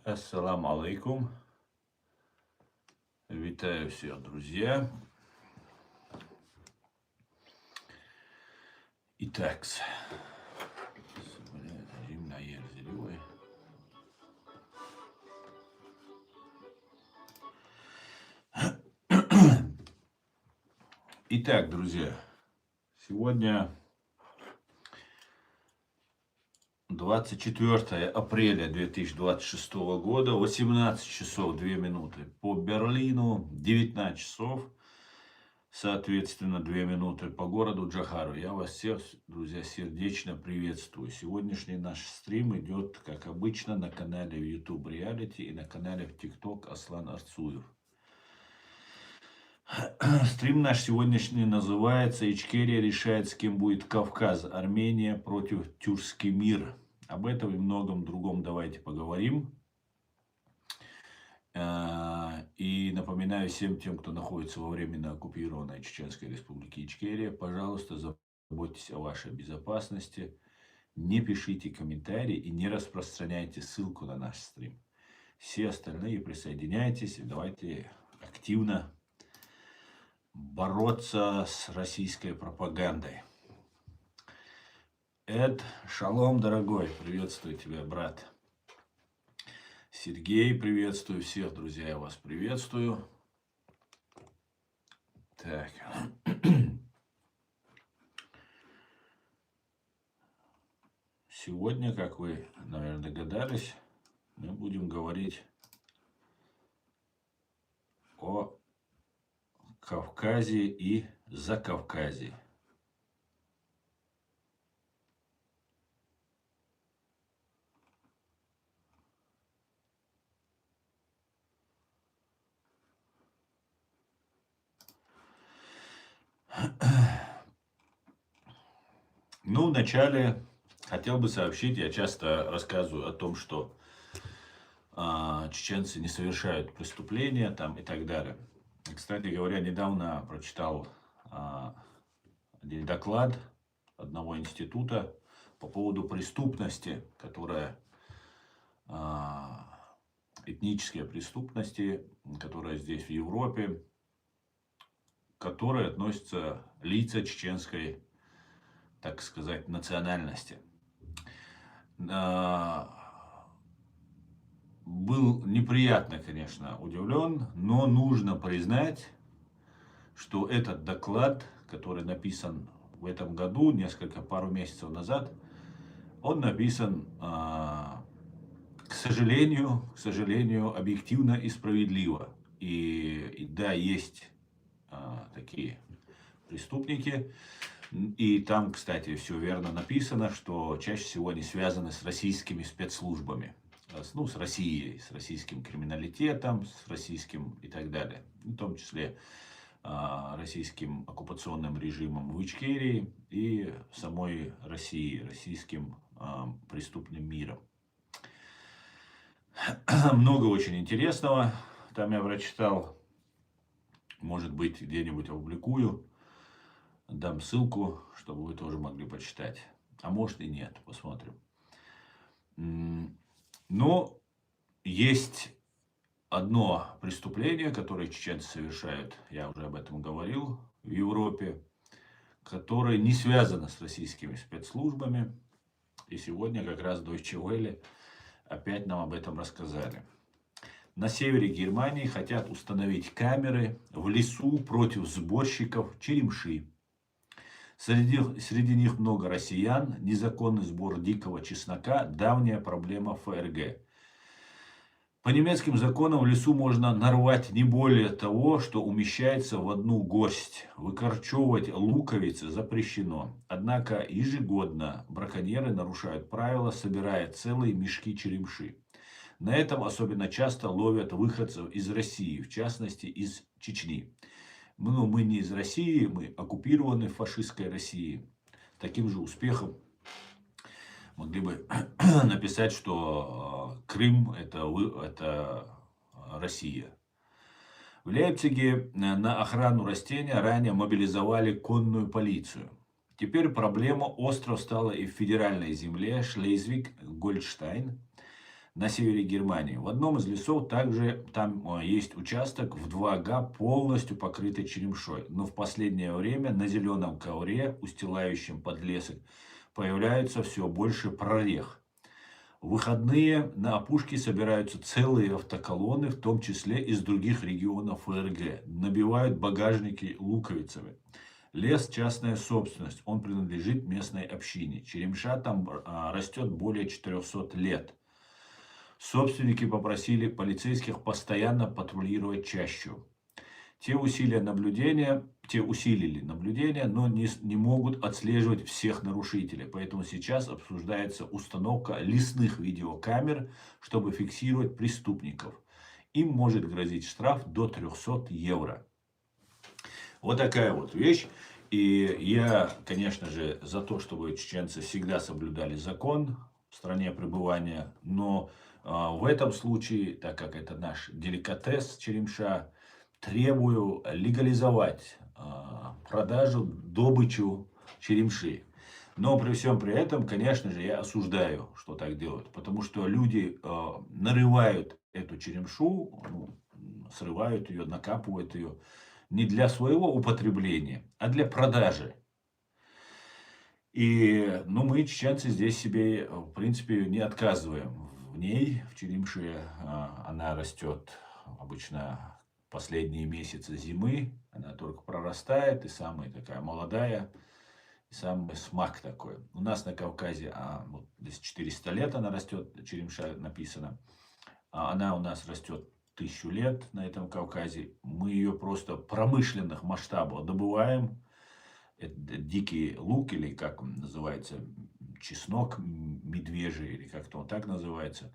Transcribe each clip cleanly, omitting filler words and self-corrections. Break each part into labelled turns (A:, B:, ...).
A: Ассаламу алейкум. Витаю всех, друзья. Итак, зимна зеленый. Итак, друзья, сегодня 24 апреля 2026 года, 18 часов 2 минуты по Берлину, 19 часов, соответственно, 2 минуты по городу Джохару. Я вас всех, друзья, сердечно приветствую. Сегодняшний наш стрим идет, как обычно, на канале в YouTube Reality и на канале в TikTok Аслан Арцуев. Стрим наш сегодняшний называется «Ичкерия решает, с кем будет Кавказ. Армения против Тюркский мир». Об этом и многом другом давайте поговорим. И напоминаю всем тем, кто находится во временно оккупированной Чеченской Республике Ичкерия, пожалуйста, заботьтесь о вашей безопасности, не пишите комментарии и не распространяйте ссылку на наш стрим. Все остальные присоединяйтесь и давайте активно бороться с российской пропагандой. Эд, шалом, дорогой, приветствую тебя, брат. Сергей, приветствую всех, друзья, я вас приветствую. Так. Сегодня, как вы, наверное, догадались, мы будем говорить о Кавказе и Закавказье. Ну, вначале хотел бы сообщить, я часто рассказываю о том, что чеченцы не совершают преступления там, и так далее. И, кстати говоря, недавно прочитал один доклад одного института по поводу преступности, которая этнические преступности, которая здесь в Европе, к которой относятся лица чеченской, так сказать, национальности. Был неприятно, конечно, удивлен, но нужно признать, что этот доклад, который написан в этом году, пару месяцев назад, он написан, к сожалению, объективно и справедливо. И да, есть такие преступники. И там, кстати, все верно написано, что чаще всего они связаны с российскими спецслужбами. Ну, с Россией, с российским криминалитетом, с российским и так далее. В том числе российским оккупационным режимом в Ичкерии и самой Россией, российским преступным миром. Много очень интересного. Там я прочитал, может быть, где-нибудь опубликую, дам ссылку, чтобы вы тоже могли почитать. А может и нет, посмотрим. Но есть одно преступление, которое чеченцы совершают, я уже об этом говорил, в Европе, которое не связано с российскими спецслужбами. И сегодня как раз Deutsche Welle опять нам об этом рассказали. На севере Германии хотят установить камеры в лесу против сборщиков черемши. Среди них много россиян, незаконный сбор дикого чеснока – давняя проблема ФРГ. По немецким законам в лесу можно нарвать не более того, что умещается в одну горсть. Выкорчевывать луковицы запрещено. Однако ежегодно браконьеры нарушают правила, собирая целые мешки черемши. На этом особенно часто ловят выходцев из России, в частности из Чечни. Мы не из России, мы оккупированы фашистской Россией. Таким же успехом могли бы написать, что Крым это Россия. В Лейпциге на охрану растения ранее мобилизовали конную полицию. Теперь проблема остро стала и в федеральной земле Шлезвиг-Гольштайн. на севере Германии. В одном из лесов также там есть участок в 2 га, полностью покрытый черемшой. Но в последнее время на зеленом ковре, устилающем подлесок, появляются все больше прорех. В выходные на опушке собираются целые автоколонны, в том числе из других регионов ФРГ. Набивают багажники луковицами. Лес – частная собственность, он принадлежит местной общине. Черемша там растет более 400 лет. Собственники попросили полицейских постоянно патрулировать чащу. Те усилили наблюдение, но не могут отслеживать всех нарушителей. Поэтому сейчас обсуждается установка лесных видеокамер, чтобы фиксировать преступников. Им может грозить штраф до 300 евро. Вот такая вот вещь. И я, конечно же, за то, чтобы чеченцы всегда соблюдали закон в стране пребывания. Но в этом случае, так как это наш деликатес черемша, требую легализовать продажу, добычу черемши. Но при всем при этом, конечно же, я осуждаю, что так делают. Потому что люди нарывают эту черемшу, срывают ее, накапывают ее не для своего употребления, а для продажи. И мы, чеченцы, здесь себе, в принципе, не отказываем в ней, в черемше. Она растет обычно последние месяцы зимы. Она только прорастает и самая такая молодая, и самый смак такой. У нас на Кавказе здесь 400 лет она растет, черемша написано. Она у нас растет 1000 лет на этом Кавказе. Мы ее просто промышленных масштабов добываем. Это дикий лук, или как он называется, чеснок медвежий, или как-то он так называется.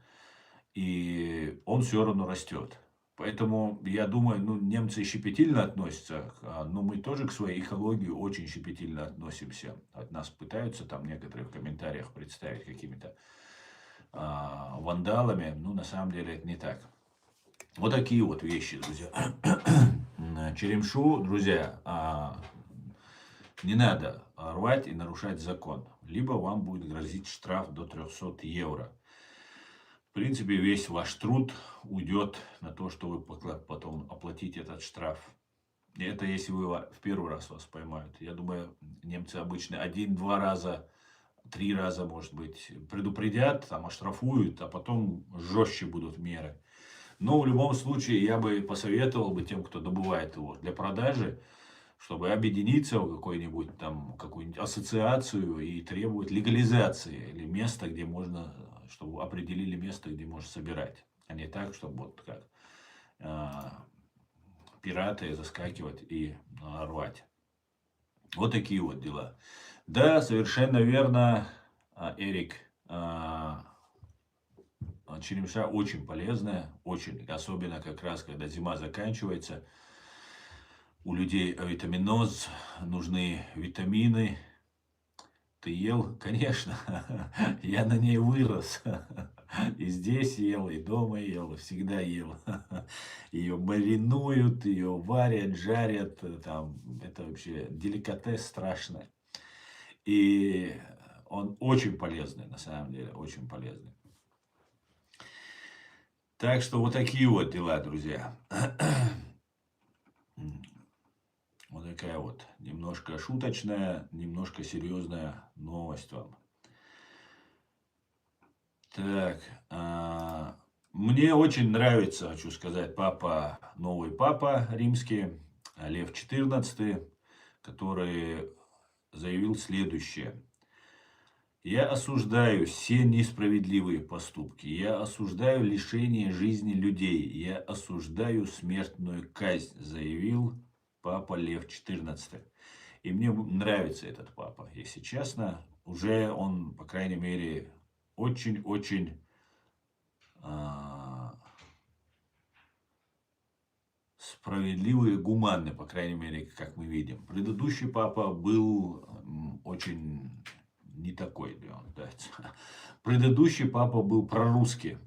A: И он все равно растет. Поэтому, я думаю, немцы щепетильно относятся, но мы тоже к своей экологии очень щепетильно относимся. От нас пытаются там некоторые в комментариях представить какими-то вандалами. На самом деле это не так. Вот такие вот вещи, друзья. Черемшу, друзья, не надо рвать и нарушать закон. Либо вам будет грозить штраф до 300 евро. В принципе, весь ваш труд уйдет на то, что вы потом оплатите этот штраф. И это если вы в первый раз вас поймают. Я думаю, немцы обычно 1-2 раза, 3 раза, может быть, предупредят, там оштрафуют, а потом жестче будут меры. Но в любом случае я бы посоветовал тем, кто добывает его для продажи, чтобы объединиться в какую-нибудь ассоциацию и требовать легализации или места, где можно, чтобы определили место, где можно собирать. А не так, чтобы вот как пираты заскакивать и рвать. Вот такие вот дела. Да, совершенно верно, Эрик. Черемша очень полезная, очень, особенно как раз, когда зима заканчивается. У людей витаминоз, нужны витамины. Ты ел? Конечно, я на ней вырос. И здесь ел, и дома ел, и всегда ел. Ее маринуют, ее варят, жарят. Это вообще деликатес страшный. И он очень полезный, на самом деле, очень полезный. Так что вот такие вот дела, друзья. Вот такая вот немножко шуточная, немножко серьезная новость вам. Так, мне очень нравится, хочу сказать, новый папа римский, Лев XIV, который заявил следующее. Я осуждаю все несправедливые поступки. Я осуждаю лишение жизни людей. Я осуждаю смертную казнь, заявил папа Лев XIV. И мне нравится этот папа, если честно. Уже он, по крайней мере, очень-очень справедливый и гуманный, по крайней мере, как мы видим. Предыдущий папа был очень не такой. Да. Предыдущий папа был прорусский.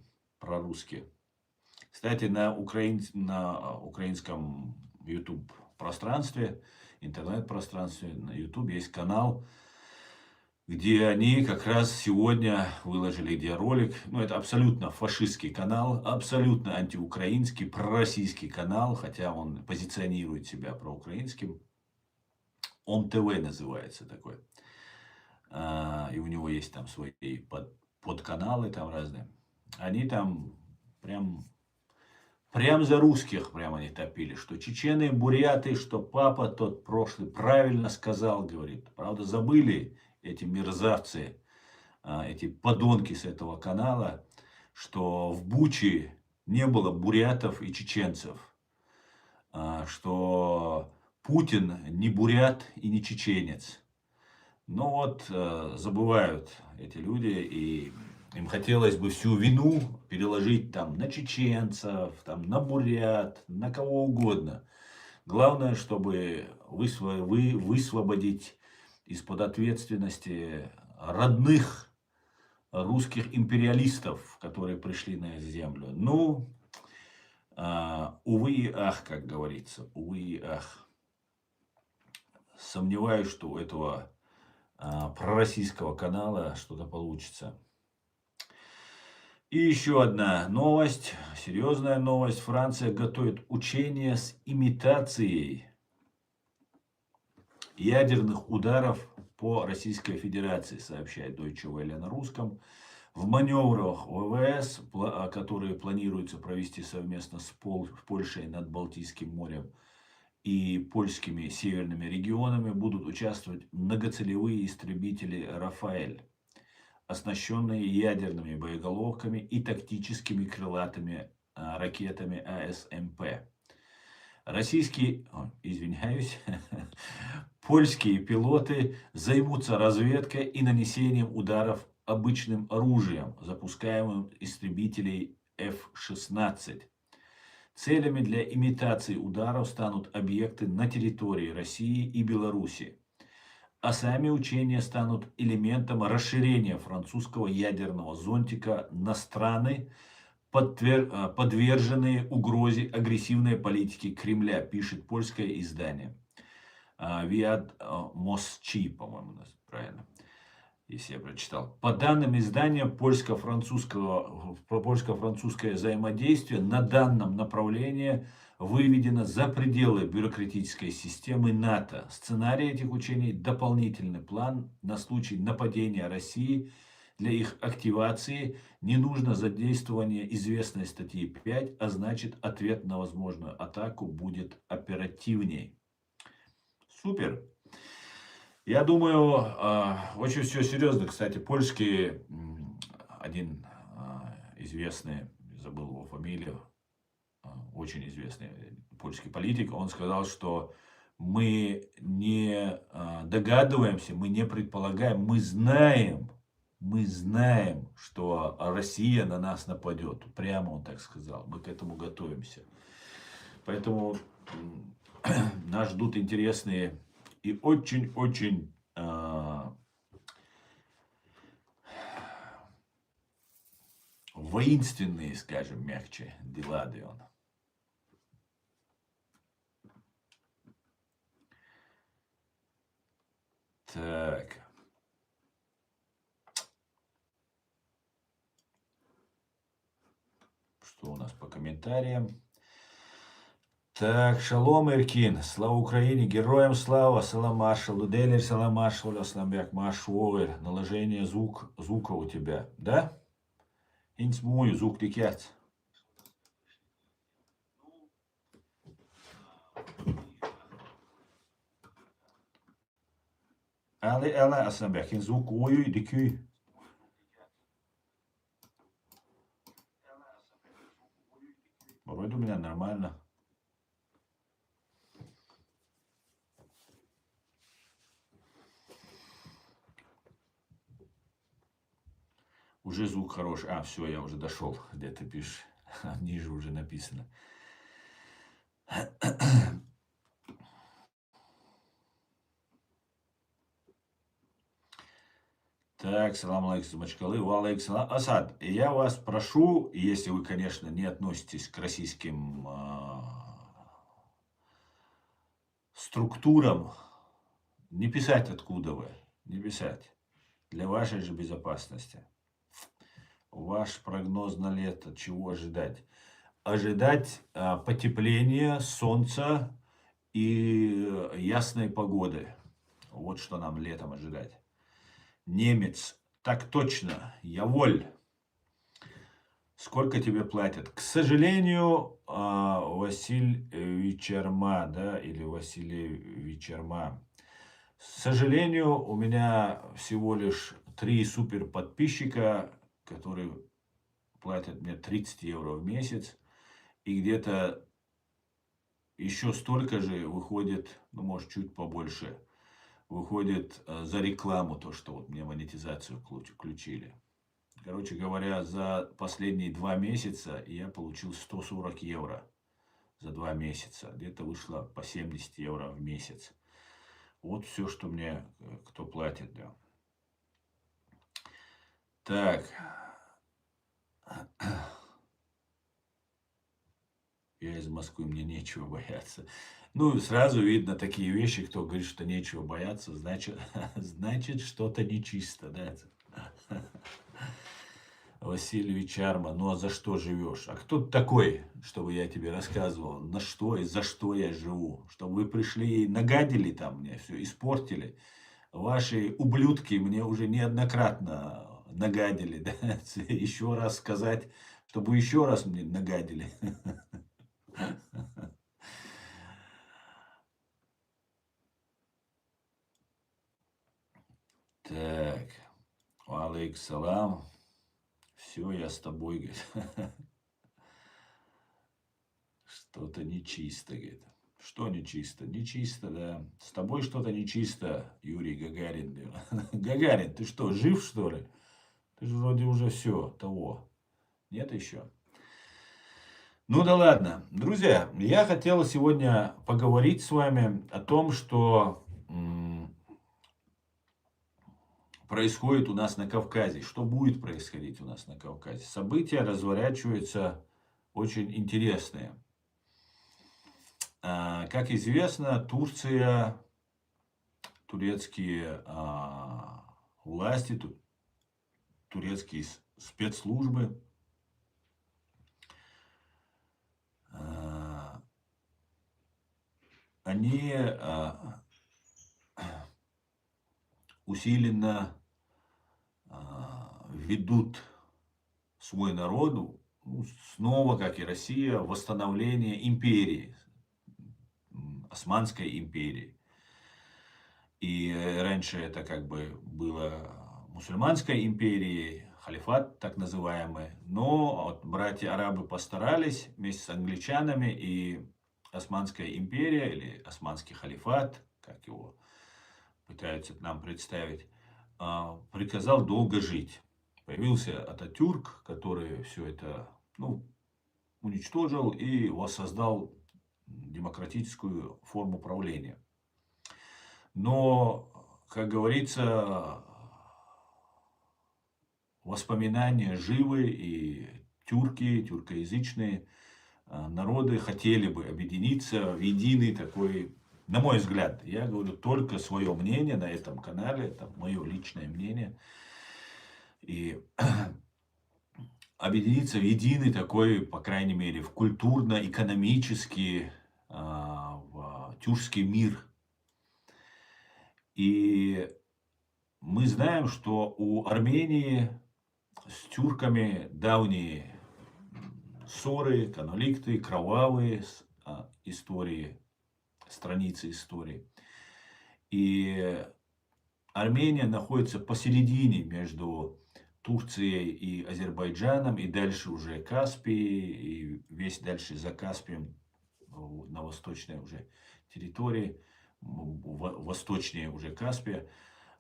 A: Кстати, на украинском YouTube пространстве, интернет-пространстве, на YouTube есть канал где они как раз сегодня выложили видеоролик. Ну, это абсолютно фашистский канал, абсолютно антиукраинский, пророссийский канал, хотя он позиционирует себя проукраинским. ОМ-ТВ называется такой. И у него есть там свои подканалы там разные. Они там прям за русских прямо они топили, что чечены, буряты, что папа тот прошлый правильно сказал, говорит. Правда, забыли эти мерзавцы, эти подонки с этого канала, что в Буче не было бурятов и чеченцев, что Путин не бурят и не чеченец. Но вот забывают эти люди, и им хотелось бы всю вину переложить там на чеченцев, там, на бурят, на кого угодно. Главное, чтобы высвободить из-под ответственности родных русских империалистов, которые пришли на землю. Ну, увы и ах, как говорится, увы и ах. Сомневаюсь, что у этого пророссийского канала что-то получится. И еще одна новость, серьезная новость. Франция готовит учения с имитацией ядерных ударов по Российской Федерации, сообщает Deutsche Welle на русском. В маневрах ВВС, которые планируется провести совместно с Польшей над Балтийским морем и польскими северными регионами, будут участвовать многоцелевые истребители «Рафаэль», оснащенные ядерными боеголовками и тактическими крылатыми ракетами АСМП. Польские пилоты займутся разведкой и нанесением ударов обычным оружием, запускаемым истребителей F-16. Целями для имитации ударов станут объекты на территории России и Беларуси. А сами учения станут элементом расширения французского ядерного зонтика на страны, подверженные угрозе агрессивной политики Кремля, пишет польское издание. Виад Мосчи, по-моему, правильно, если я прочитал. По данным издания, польско-французское взаимодействие на данном направлении выведено за пределы бюрократической системы НАТО. Сценарий этих учений – дополнительный план на случай нападения России. Для их активации не нужно задействование известной статьи 5, а значит, ответ на возможную атаку будет оперативней. Супер! Я думаю, очень все серьезно. Кстати, польский, один известный, забыл его фамилию, очень известный польский политик, он сказал, что мы не догадываемся, мы не предполагаем, мы знаем, что Россия на нас нападет. Прямо он так сказал. Мы к этому готовимся. Поэтому нас ждут интересные и очень-очень воинственные, скажем мягче, дела, Дион. Так. Что у нас по комментариям? Так, шалом, Иркин, слава Украине, героям слава, саламаша, луделер, саламаша, лясламбяк, машуовер, наложение звука у тебя, да? Инсмую, звук тикят. Ала, аслямбяк, ин звук ую, дикю. Вроде у меня нормально. Уже звук хороший. Все, я уже дошел. Где ты пишешь? Ниже уже написано. Так, салам алейкум, Мачкалы. Валейкум салам. Асад, я вас прошу, если вы, конечно, не относитесь к российским структурам, не писать, откуда вы. Не писать. для вашей же безопасности. Ваш прогноз на лето, чего ожидать? Ожидать потепления, солнца и ясной погоды. Вот что нам летом ожидать. Немец, так точно, яволь. Сколько тебе платят? К сожалению, Василь Вечерма, да, или Василий Вечерма. К сожалению, у меня всего лишь 3 супер подписчика, которые платят мне 30 евро в месяц. И где-то еще столько же выходит, ну, может, чуть побольше, выходит за рекламу, то, что вот мне монетизацию включили. Короче говоря, за последние 2 месяца я получил 140 евро за 2 месяца. Где-то вышло по 70 евро в месяц. Вот все, что мне кто платит, да. Так. Я из Москвы, мне нечего бояться. Ну, сразу видно такие вещи, кто говорит, что нечего бояться, значит, значит что-то нечисто, да. Василий Чарма, ну а за что живешь? А кто ты такой, чтобы я тебе рассказывал, на что и за что я живу? Чтобы вы пришли и нагадили там мне, все испортили. Ваши ублюдки мне уже неоднократно нагадили, да? Еще раз сказать, чтобы еще раз мне нагадили. Так, алейк салам. Все, я с тобой, говорит. Что-то нечисто, говорит. Что нечисто? Нечисто, да. С тобой что-то нечисто, Юрий Гагарин. Гагарин, ты что, жив, что ли? Ты же вроде уже все, того. Нет еще? Ну да ладно. Друзья, я хотел сегодня поговорить с вами о том, что происходит у нас на Кавказе, что будет происходить у нас на Кавказе. События разворачиваются очень интересные. Как известно, Турция, турецкие власти, турецкие спецслужбы они усиленно ведут свой народ, ну, снова, как и Россия, восстановление империи, Османской империи. И раньше это как бы было мусульманской империей, халифат так называемый. Но вот братья-арабы постарались вместе с англичанами, и Османская империя или Османский халифат, как его пытаются нам представить, приказал долго жить. Появился Ататюрк, который все это уничтожил и воссоздал демократическую форму правления. Но, как говорится, воспоминания живы, и тюркоязычные народы хотели бы объединиться в единый такой, на мой взгляд, я говорю только свое мнение на этом канале, это мое личное мнение, и объединиться в единый такой, по крайней мере, в культурно-экономический, в тюркский мир. И мы знаем, что у Армении с тюрками давние ссоры, конфликты, кровавые истории, страницы истории. И Армения находится посередине между Турцией и Азербайджаном, и дальше уже Каспий, и весь дальше за Каспием, на восточной уже территории, восточнее уже Каспия,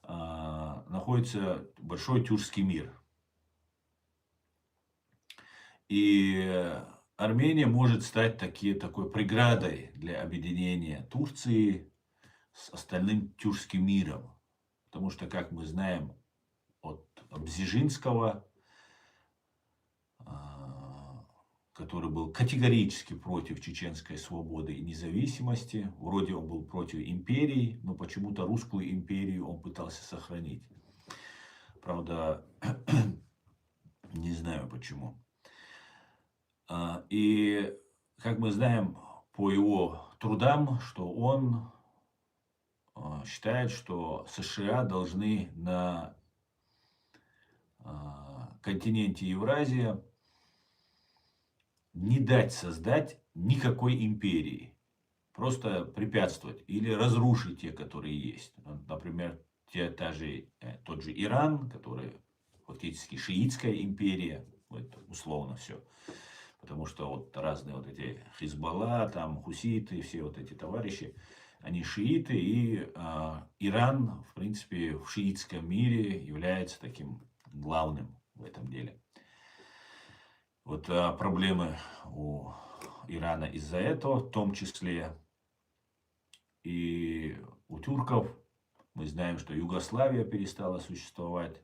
A: находится большой тюркский мир. И Армения может стать такой преградой для объединения Турции с остальным тюркским миром. Потому что, как мы знаем, от Бзежинского, который был категорически против чеченской свободы и независимости. Вроде он был против империи, но почему-то русскую империю он пытался сохранить. Правда, не знаю почему. И, как мы знаем по его трудам, что он считает, что США должны на континенте Евразия не дать создать никакой империи. Просто препятствовать или разрушить те, которые есть. Например, тот же Иран, который фактически шиитская империя, это условно все. Потому что вот разные вот эти Хизбалла, там хуситы, все вот эти товарищи, они шииты, и Иран, в принципе, в шиитском мире является таким главным в этом деле. Вот проблемы у Ирана из-за этого, в том числе и у тюрков. Мы знаем, что Югославия перестала существовать.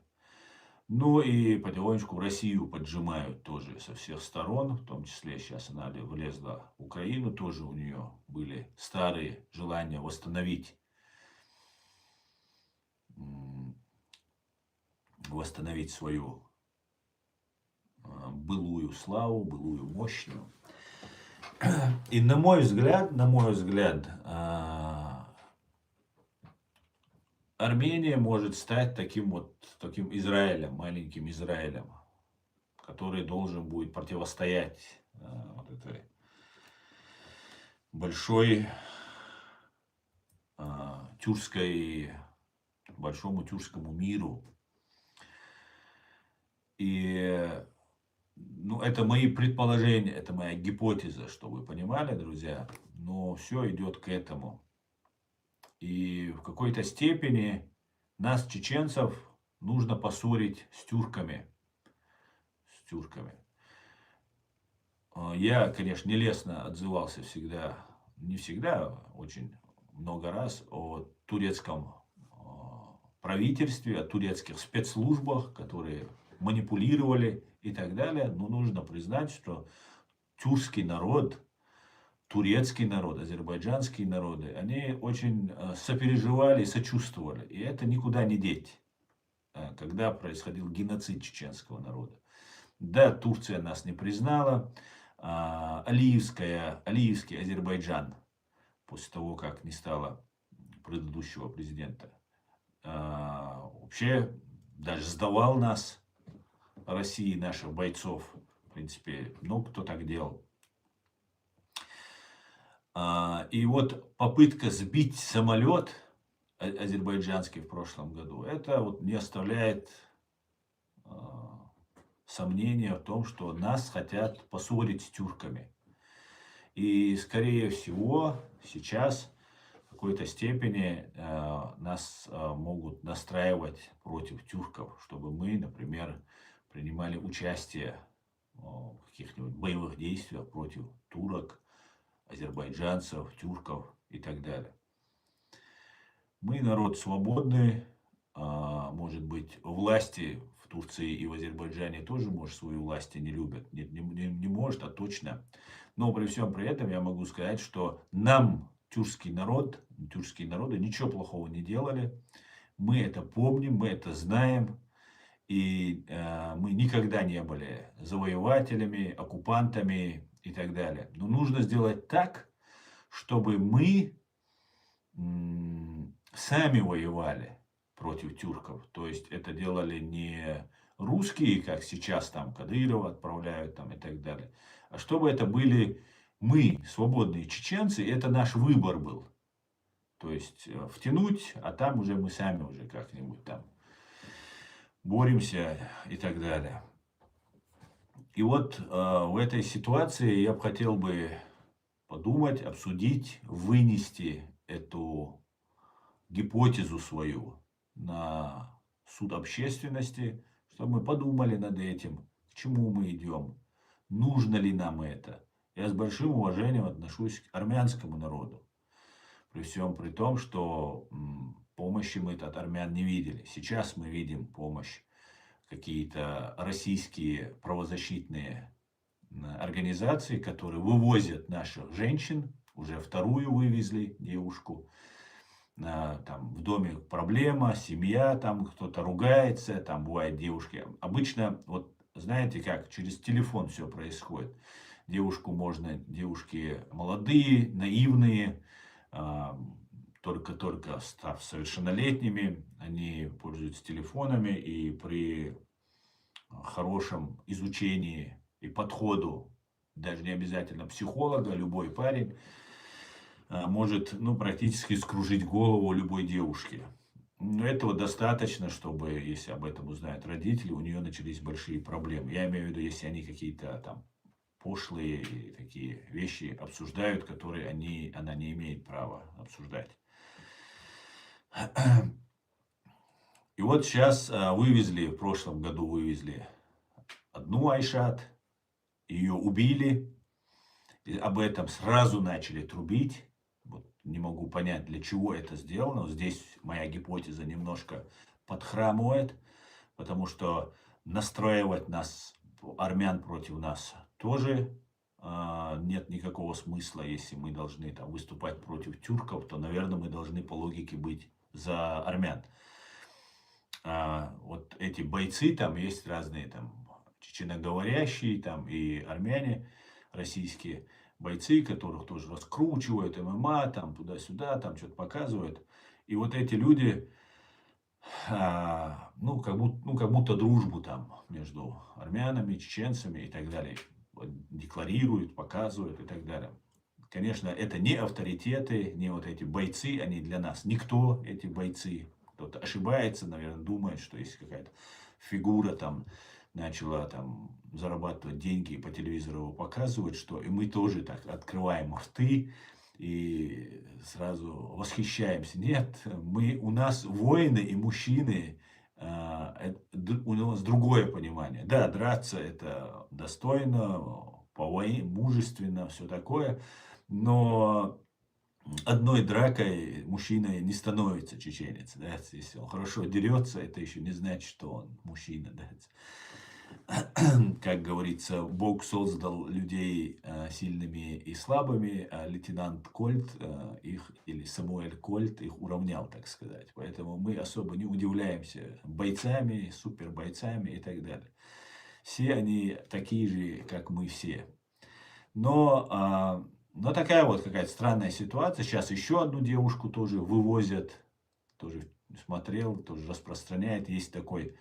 A: Ну и потихонечку Россию поджимают тоже со всех сторон, в том числе сейчас она влезла в Украину, тоже у нее были старые желания восстановить свою былую славу, былую мощь. И на мой взгляд, Армения может стать таким Израилем, маленьким Израилем, который должен будет противостоять вот этой большой большому тюркскому миру. И это мои предположения, это моя гипотеза, чтобы вы понимали, друзья, но все идет к этому. И в какой-то степени нас, чеченцев, нужно поссорить с тюрками. Я, конечно, нелестно отзывался не всегда, очень много раз о турецком правительстве, о турецких спецслужбах, которые манипулировали и так далее. Но нужно признать, что тюркский народ, турецкий народ, азербайджанские народы, они очень сопереживали и сочувствовали. И это никуда не деть, когда происходил геноцид чеченского народа. Да, Турция нас не признала. Алиевский Азербайджан, после того, как не стало предыдущего президента, вообще даже сдавал нас, России, наших бойцов. В принципе, кто так делал. И вот попытка сбить самолет азербайджанский в прошлом году, это не оставляет сомнения в том, что нас хотят поссорить с тюрками. И, скорее всего, сейчас в какой-то степени нас могут настраивать против тюрков, чтобы мы, например, принимали участие в каких-нибудь боевых действиях против турок, азербайджанцев, тюрков и так далее. Мы народ свободный, может быть, власти в Турции и в Азербайджане тоже, может, свою власть не любят. Не может, а точно. Но при всем при этом я могу сказать, что нам, тюркские народы, ничего плохого не делали. Мы это помним, мы это знаем. И мы никогда не были завоевателями, оккупантами и так далее. Но нужно сделать так, чтобы мы сами воевали против тюрков. То есть это делали не русские, как сейчас там Кадырова отправляют там, и так далее. А чтобы это были мы, свободные чеченцы, это наш выбор был. То есть втянуть, а там уже мы сами уже как-нибудь там боремся и так далее. И вот в этой ситуации я бы хотел подумать, обсудить, вынести эту гипотезу свою на суд общественности, чтобы мы подумали над этим, к чему мы идем, нужно ли нам это. Я с большим уважением отношусь к армянскому народу, при всем при том, что помощи мы от армян не видели. Сейчас мы видим помощь, какие-то российские правозащитные организации, которые вывозят наших женщин, уже вторую вывезли девушку, там в доме проблема, семья, там кто-то ругается, там бывает девушки. Обычно, вот знаете как, через телефон все происходит. Девушки молодые, наивные, а, только-только став совершеннолетними, они пользуются телефонами, и при хорошем изучении и подходу, даже не обязательно психолога, любой парень может, ну, практически скружить голову любой девушке. Но этого достаточно, чтобы, если об этом узнают родители, у нее начались большие проблемы. Я имею в виду, если они какие-то там пошлые такие вещи обсуждают, которые она не имеет права обсуждать. И вот сейчас в прошлом году вывезли одну Айшат, ее убили, и об этом сразу начали трубить. Вот не могу понять, для чего это сделано. Вот здесь моя гипотеза немножко подхрамывает, потому что настраивать нас, армян против нас, тоже нет никакого смысла. Если мы должны там выступать против тюрков, то, наверное, мы должны по логике быть за армян. Вот эти бойцы, там есть разные там чеченоговорящие, там и армяне российские бойцы, которых тоже раскручивают, ММА, там туда-сюда, там что-то показывают. И вот эти люди, как будто дружбу там между армянами, чеченцами и так далее декларируют, показывают и так далее. Конечно, это не авторитеты, не вот эти бойцы, они для нас никто, эти бойцы. Кто-то ошибается, наверное, думает, что если какая-то фигура там начала там зарабатывать деньги и по телевизору его показывают, что и мы тоже так открываем рты и сразу восхищаемся. Нет, у нас воины и мужчины, у нас другое понимание. Да, драться это достойно, мужественно, все такое, но одной дракой мужчина не становится чеченец. Да? Если он хорошо дерется, это еще не значит, что он мужчина. Да? Как говорится, Бог создал людей сильными и слабыми, а лейтенант Кольт или Самуэль Кольт их уравнял, так сказать. Поэтому мы особо не удивляемся бойцами, супербойцами и так далее. Все они такие же, как мы все. Но такая вот какая-то странная ситуация. Сейчас еще одну девушку тоже вывозят. Тоже смотрел, тоже распространяет. Есть такой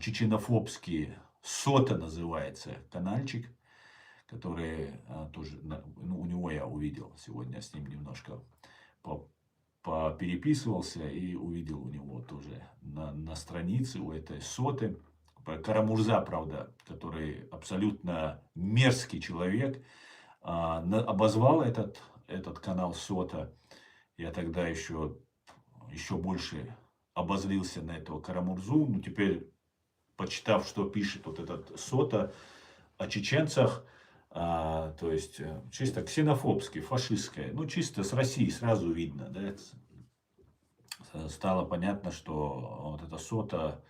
A: чеченофобский, Сота называется, канальчик, который тоже, у него я увидел сегодня, с ним немножко попереписывался и увидел у него тоже на странице у этой Соты. Карамурза, правда, который абсолютно мерзкий человек, обозвал этот канал Сота. Я тогда еще больше обозлился на этого Карамурзу. Ну, теперь, почитав, что пишет вот этот Сота о чеченцах, то есть чисто ксенофобский, фашистское, ну, чисто с России сразу видно, да, стало понятно, что вот эта Сота,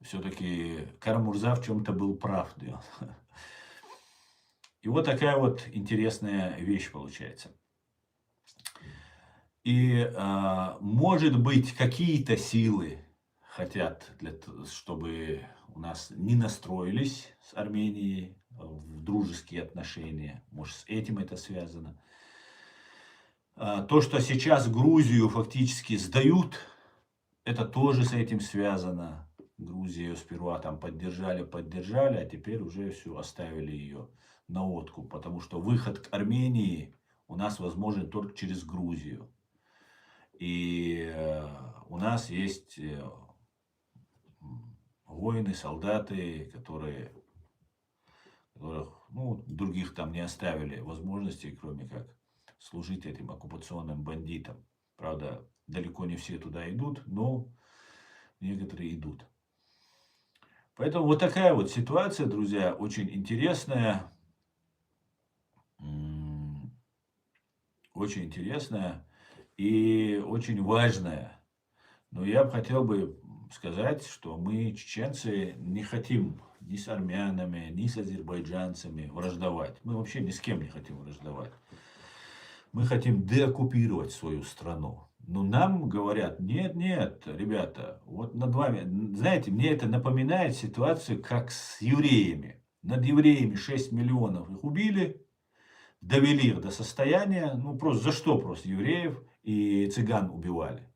A: все-таки Карамурза в чем-то был прав. Да. И вот такая вот интересная вещь получается. И, может быть, какие-то силы хотят, чтобы у нас не настроились с Арменией в дружеские отношения. Может, с этим это связано. То, что сейчас Грузию фактически сдают, это тоже с этим связано. Грузию сперва там поддержали, а теперь уже все, оставили ее на откуп. Потому что выход к Армении у нас возможен только через Грузию. И у нас есть воины, солдаты, которых других там не оставили возможности, кроме как служить этим оккупационным бандитам. Правда, далеко не все туда идут, но некоторые идут. Поэтому вот такая вот ситуация, друзья, очень интересная. Очень интересная и очень важная. Но я бы хотел сказать, что мы, чеченцы, не хотим ни с армянами, ни с азербайджанцами враждовать. Мы вообще ни с кем не хотим враждовать. Мы хотим деоккупировать свою страну. Но нам говорят, нет, нет, ребята, вот над вами, знаете, мне это напоминает ситуацию, как с евреями. Над евреями 6 миллионов их убили, довели их до состояния, ну просто за что просто евреев и цыган убивали.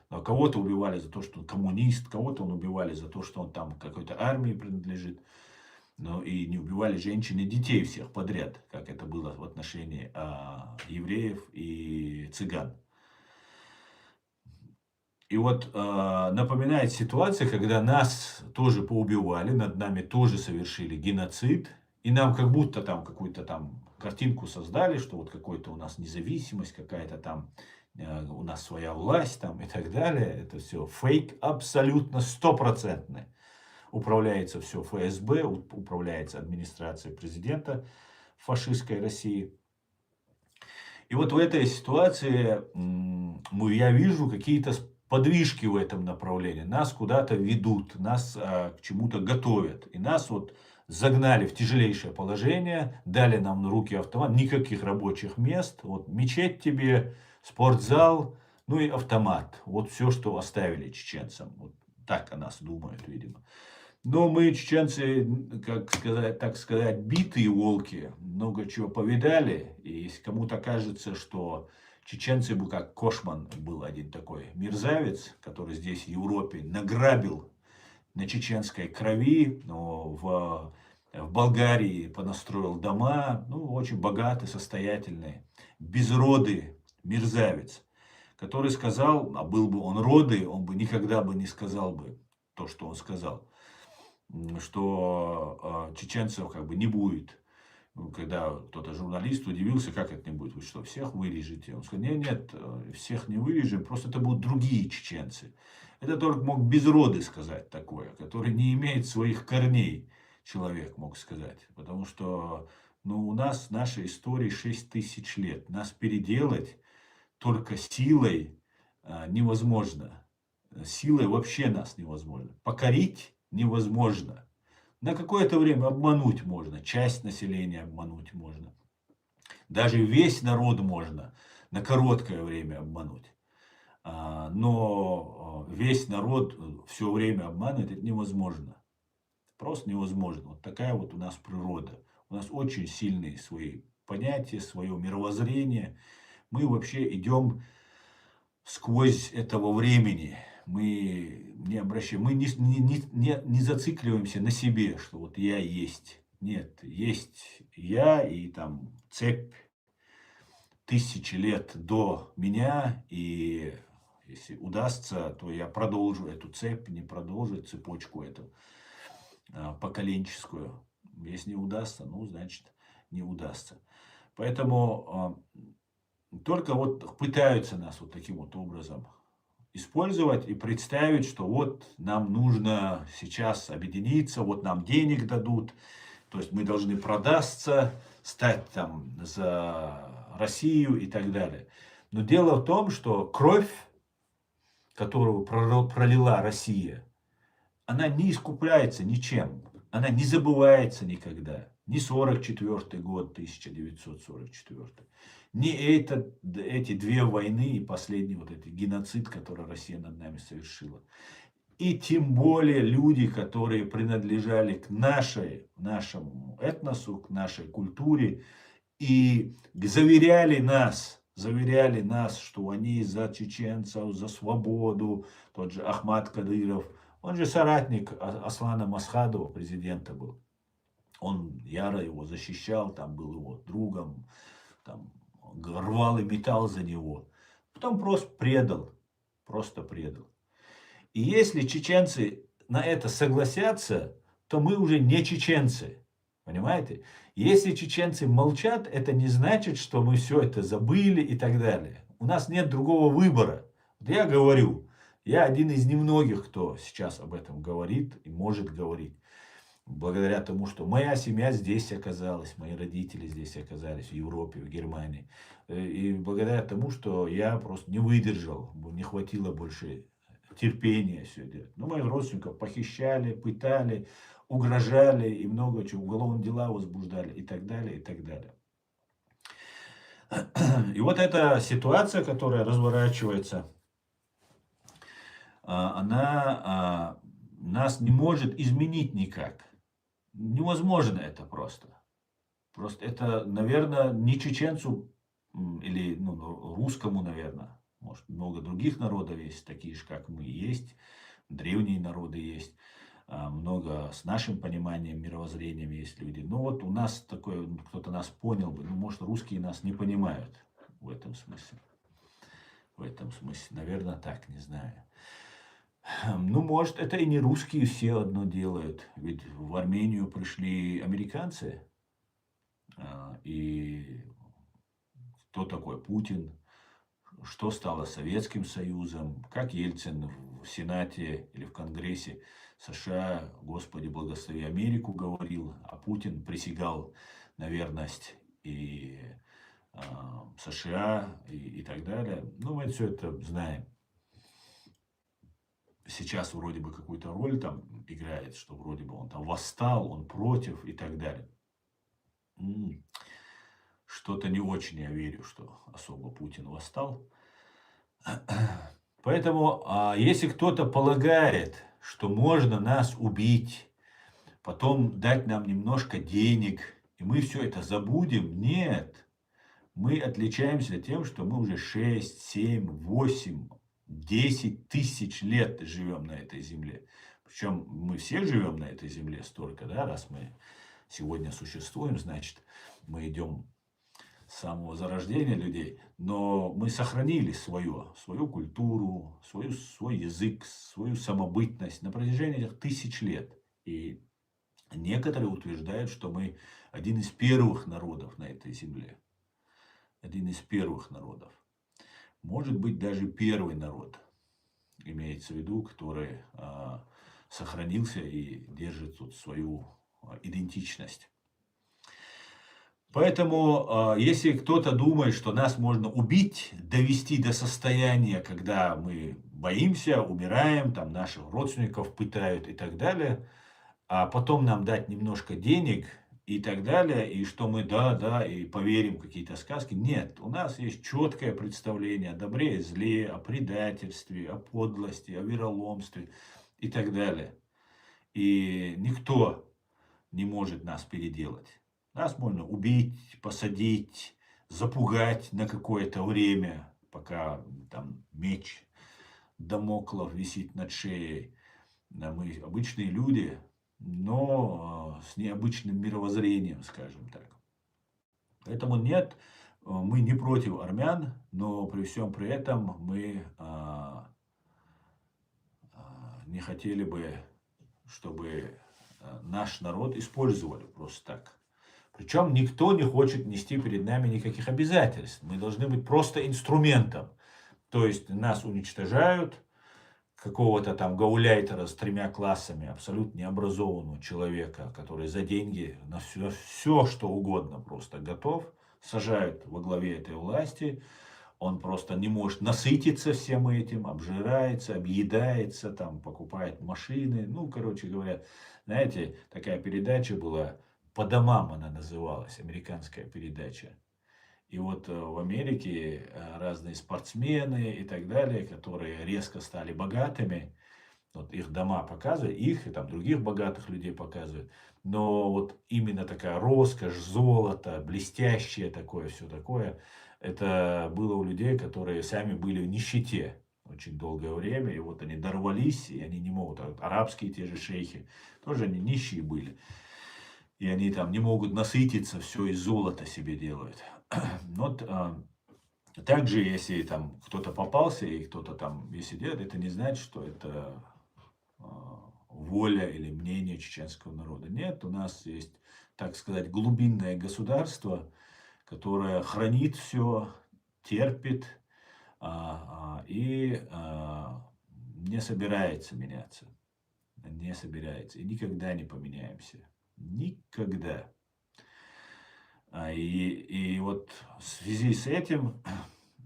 A: А кого-то убивали за то, что он коммунист, кого-то он убивали за то, что он там какой-то армии принадлежит. Но и не убивали женщин и детей всех подряд, как это было в отношении евреев и цыган. И вот напоминает ситуация, когда нас тоже поубивали, над нами тоже совершили геноцид, и нам как будто там какую-то там картинку создали, что вот какой-то у нас независимость, какая-то там у нас своя власть там и так далее. Это все фейк абсолютно стопроцентный. Управляется все ФСБ, управляется администрация президента фашистской России. И вот в этой ситуации я вижу какие-то подвижки в этом направлении. Нас куда-то ведут, нас к чему-то готовят. И нас вот загнали в тяжелейшее положение, дали нам на руки автомат, никаких рабочих мест. Вот мечеть тебе, спортзал, ну и автомат. Вот все, что оставили чеченцам. Вот так о нас думают, видимо. Но мы, чеченцы, так сказать, битые волки, много чего повидали. И если кому-то кажется, что чеченцы бы, как Кошман был один такой мерзавец, который здесь в Европе награбил на чеченской крови, но в Болгарии понастроил дома, ну, очень богатый, состоятельный, безродый мерзавец, который сказал, а был бы он роды, он бы никогда бы не сказал бы то, что он сказал, что чеченцев как бы не будет. Когда кто-то журналист удивился, как это не будет, вы что, всех вырежете? Он сказал, нет, нет, всех не вырежем, просто это будут другие чеченцы. Это только мог Безроды сказать такое, который не имеет своих корней, человек мог сказать. Потому что ну, у нас в нашей истории 6000 лет. Нас переделать только силой невозможно. Силой вообще нас невозможно. Покорить невозможно. На какое-то время обмануть можно, часть населения обмануть можно. Даже весь народ можно на короткое время обмануть. Но весь народ все время обманывать это невозможно. Просто невозможно. Вот такая вот у нас природа. У нас очень сильные свои понятия, свое мировоззрение. Мы вообще идем сквозь этого времени. Мы не обращаем, мы не зацикливаемся на себе, что вот я есть. Нет, есть я и там цепь тысячи лет до меня, и если удастся, то я продолжу эту цепь, не продолжу цепочку эту поколенческую. Если не удастся, ну, значит, не удастся. Поэтому только вот пытаются нас вот таким вот образом использовать и представить, что вот нам нужно сейчас объединиться, вот нам денег дадут, то есть мы должны продастся, стать там за Россию и так далее. Но дело в том, что кровь, которую пролила Россия, она не искупляется ничем, она не забывается никогда. Ни 44 год, 1944, ни эти две войны и последний вот этот геноцид, который Россия над нами совершила. И тем более люди, которые принадлежали к нашему этносу, к нашей культуре, и заверяли нас, что они за чеченцев, за свободу. Тот же Ахмад Кадыров, он же соратник Аслана Масхадова, президента был. Он яро его защищал, там был его другом, там, рвал и метал за него. Потом просто предал. И если чеченцы на это согласятся, то мы уже не чеченцы. Понимаете? Если чеченцы молчат, это не значит, что мы все это забыли и так далее. У нас нет другого выбора. Вот я говорю, я один из немногих, кто сейчас об этом говорит и может говорить. Благодаря тому, что моя семья здесь оказалась, мои родители здесь оказались, в Европе, в Германии. И благодаря тому, что я просто не выдержал, не хватило больше терпения все делать. Но моих родственников похищали, пытали, угрожали и много чего, уголовные дела возбуждали и так далее, и так далее. И вот эта ситуация, которая разворачивается она нас не может изменить никак. Невозможно это просто. Просто это, наверное, не чеченцу или русскому, наверное. Может, много других народов есть, такие же, как мы, есть. Древние народы есть. Много с нашим пониманием, мировоззрением есть люди. Но вот у нас такое, кто-то нас понял бы. Ну, может, русские нас не понимают в этом смысле. В этом смысле, наверное, так, не знаю. Ну, может, это и не русские все одно делают. Ведь в Армению пришли американцы. И кто такой Путин? Что стало Советским Союзом? Как Ельцин в Сенате или в Конгрессе США, Господи, благослови Америку, говорил, а Путин присягал на верность и США и так далее. Ну, мы все это знаем. Сейчас вроде бы какую-то роль там играет, что вроде бы он там восстал, он против и так далее. Что-то не очень я верю, что особо Путин восстал. Поэтому, если кто-то полагает, что можно нас убить, потом дать нам немножко денег, и мы все это забудем, нет. Мы отличаемся тем, что мы уже 6, 7, 8, 10 тысяч лет живем на этой земле. Причем мы все живем на этой земле столько, да, раз мы сегодня существуем, значит, мы идем с самого зарождения людей, но мы сохранили свою культуру, свой язык, свою самобытность на протяжении этих тысяч лет. И некоторые утверждают, что мы один из первых народов на этой земле. Один из первых народов. Может быть, даже первый народ, имеется в виду, который сохранился и держит тут свою идентичность. Поэтому, если кто-то думает, что нас можно убить, довести до состояния, когда мы боимся, умираем, там наших родственников пытают и так далее, а потом нам дать немножко денег и так далее, и что мы да, и поверим в какие-то сказки. Нет, у нас есть четкое представление о добре и зле, о предательстве, о подлости, о вероломстве и так далее. И никто не может нас переделать. Нас можно убить, посадить, запугать на какое-то время, пока там меч Дамоклов висит над шеей. Да, мы обычные люди, но с необычным мировоззрением, скажем так. Поэтому нет, мы не против армян, но при всем при этом мы не хотели бы, чтобы наш народ использовали просто так. Причем никто не хочет нести перед нами никаких обязательств. Мы должны быть просто инструментом. То есть нас уничтожают, какого-то там гауляйтера с 3 классами, абсолютно необразованного человека, который за деньги на все что угодно просто готов, сажают во главе этой власти. Он просто не может насытиться всем этим, обжирается, объедается, там, покупает машины. Ну, короче говоря, знаете, такая передача была, «По домам» она называлась, американская передача. И вот в Америке разные спортсмены и так далее, которые резко стали богатыми, вот их дома показывают, их и там других богатых людей показывают. Но вот именно такая роскошь, золото, блестящее такое, все такое, это было у людей, которые сами были в нищете очень долгое время. И вот они дорвались, и они не могут. Арабские те же шейхи, тоже они нищие были. И они там не могут насытиться, все из золота себе делают. Вот также, если там кто-то попался и кто-то там, если делает, это не значит, что это воля или мнение чеченского народа. Нет, у нас есть, так сказать, глубинное государство, которое хранит все, терпит и не собирается меняться. Не собирается. И никогда не поменяемся. Никогда. И вот в связи с этим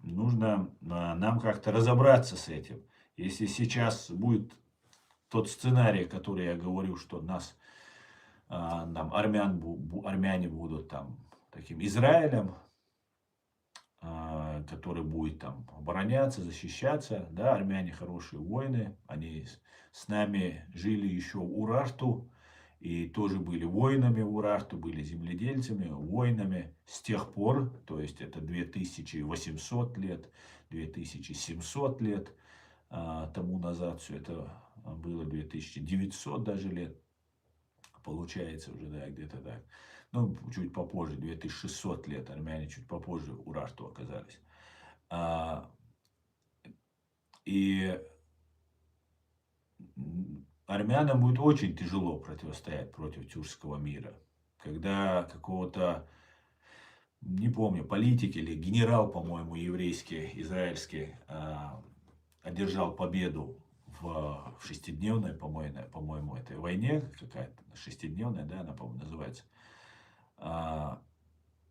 A: нужно нам как-то разобраться с этим. Если сейчас будет тот сценарий, который я говорю, что нас, армяне будут там таким Израилем, который будет там обороняться, защищаться. Да, армяне хорошие воины, они с нами жили еще в Урарту, и тоже были воинами в Урарту, были земледельцами, воинами с тех пор, то есть это 2800 лет, 2700 лет тому назад, все это было 2900 даже лет, получается уже, да, где-то так. Ну, чуть попозже, 2600 лет, армяне чуть попозже Урарту оказались. А, и армянам будет очень тяжело противостоять против тюркского мира. Когда какого-то, не помню, политик или генерал, по-моему, еврейский, израильский, одержал победу в шестидневной, по-моему, этой войне, какая-то шестидневная, да, она, по-моему, называется.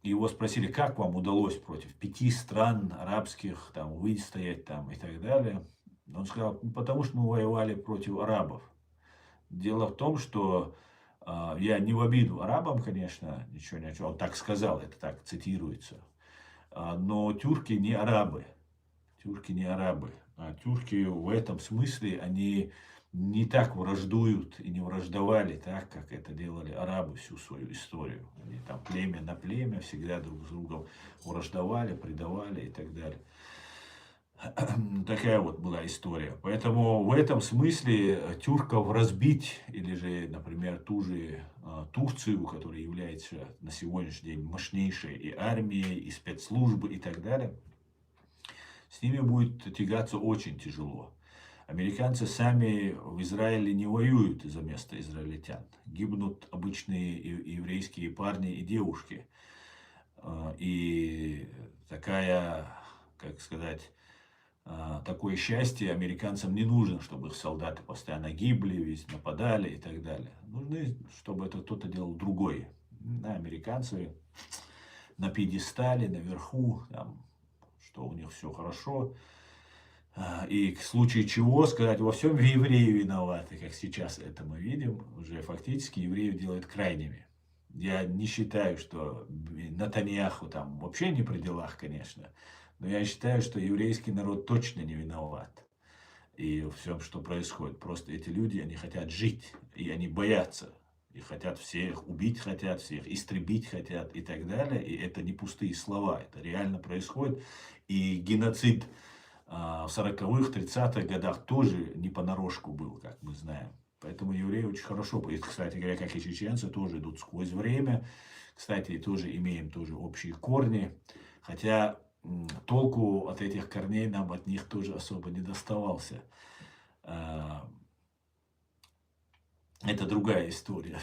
A: Его спросили, как вам удалось против 5 стран арабских там выстоять там и так далее. Он сказал, потому что мы воевали против арабов. Дело в том, что я не в обиду арабам, конечно, ничего не он так сказал, это так цитируется. Но тюрки не арабы. Тюрки не арабы. А тюрки в этом смысле, они не так враждуют и не враждовали так, как это делали арабы всю свою историю. Они там племя на племя всегда друг с другом враждовали, предавали и так далее. Такая вот была история. Поэтому в этом смысле тюрков разбить, или же, например, ту же Турцию, которая является на сегодняшний день мощнейшей и армией, и спецслужбы и так далее, с ними будет тягаться очень тяжело. Американцы сами в Израиле не воюют из-за места израильтян. Гибнут обычные еврейские парни и девушки. И такая, как сказать, такое счастье американцам не нужно, чтобы их солдаты постоянно гибли, весь нападали и так далее. Нужно, чтобы это кто-то делал другой. Да, американцы на пьедестале, наверху, там, что у них все хорошо. И в случае чего сказать, во всем евреи виноваты, как сейчас это мы видим, уже фактически евреев делают крайними. Я не считаю, что Натаньяху там вообще не при делах, конечно, но я считаю, что еврейский народ точно не виноват и в всем, что происходит. Просто эти люди, они хотят жить, и они боятся. И хотят всех убить, хотят всех истребить, хотят и так далее. И это не пустые слова, это реально происходит. И геноцид в 40-х, 30-х годах тоже не понарошку был, как мы знаем. Поэтому евреи очень хорошо, кстати говоря, как и чеченцы, тоже идут сквозь время. Кстати, тоже имеем тоже общие корни. Хотя толку от этих корней нам от них тоже особо не доставался. Это другая история.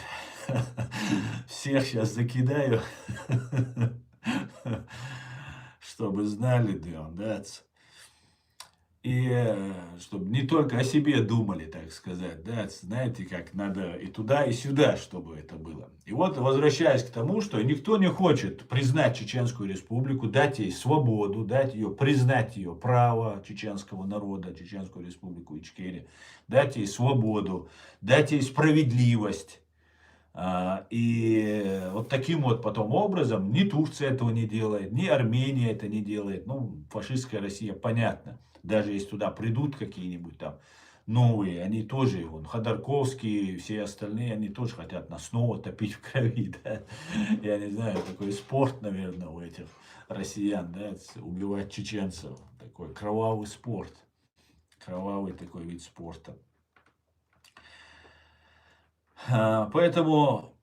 A: Всех сейчас закидаю, чтобы знали, да. И чтобы не только о себе думали, так сказать, да, знаете, как надо и туда, и сюда, чтобы это было. И вот, возвращаясь к тому, что никто не хочет признать Чеченскую Республику, дать ей свободу, дать ее, признать ее право чеченского народа, Чеченскую Республику Ичкерия, дать ей свободу, дать ей справедливость. И вот таким вот потом образом ни Турция этого не делает, ни Армения это не делает. Ну, фашистская Россия, понятно. Даже если туда придут какие-нибудь там новые, они тоже, вон, Ходорковский и все остальные, они тоже хотят нас снова топить в крови, да. Я не знаю, такой спорт, наверное, у этих россиян, да, убивать чеченцев. Такой кровавый спорт, кровавый такой вид спорта. Поэтому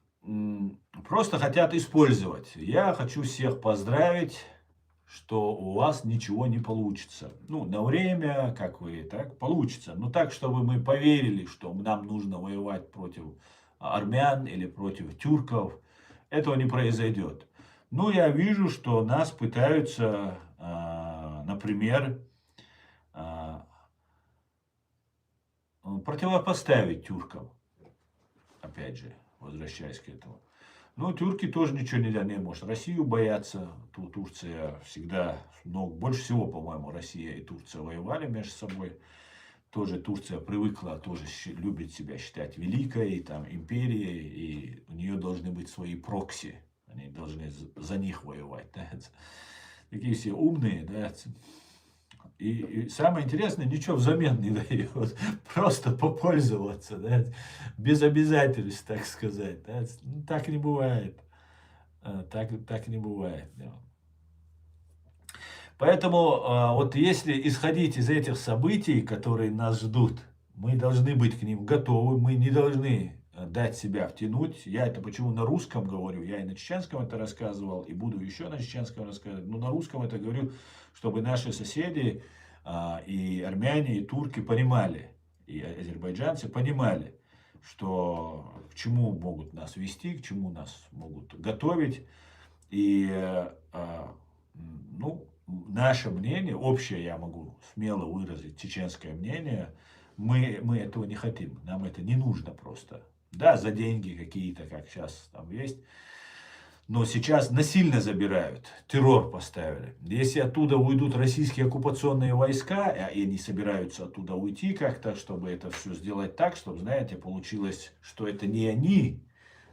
A: просто хотят использовать. Я хочу всех поздравить, что у вас ничего не получится. Ну, на время, как вы, так, получится. Но так, чтобы мы поверили, что нам нужно воевать против армян или против тюрков, этого не произойдет. Но я вижу, что нас пытаются, например, противопоставить тюркам. Опять же, возвращаясь к этому. Ну, тюрки тоже ничего не может. Россию боятся. Турция всегда, больше всего, по-моему, Россия и Турция воевали между собой. Тоже Турция привыкла, тоже любит себя считать великой, там, империей, и у нее должны быть свои прокси. Они должны за них воевать. Да? такие все умные, да. И самое интересное, ничего взамен не дает, просто попользоваться, да, без обязательств, так сказать. Да. Ну, так не бывает, так не бывает. Да. Поэтому вот если исходить из этих событий, которые нас ждут, мы должны быть к ним готовы, мы не должны дать себя втянуть. Я это почему на русском говорю, я и на чеченском это рассказывал, и буду еще на чеченском рассказывать, но на русском это говорю, чтобы наши соседи, и армяне, и турки понимали, и азербайджанцы понимали, что к чему могут нас вести, к чему нас могут готовить. И, ну, наше мнение, общее я могу смело выразить, чеченское мнение, мы этого не хотим, нам это не нужно просто. Да, за деньги какие-то, как сейчас там есть, но сейчас насильно забирают, террор поставили. Если оттуда уйдут российские оккупационные войска, и они собираются оттуда уйти как-то, чтобы это все сделать так, чтобы, знаете, получилось, что это не они,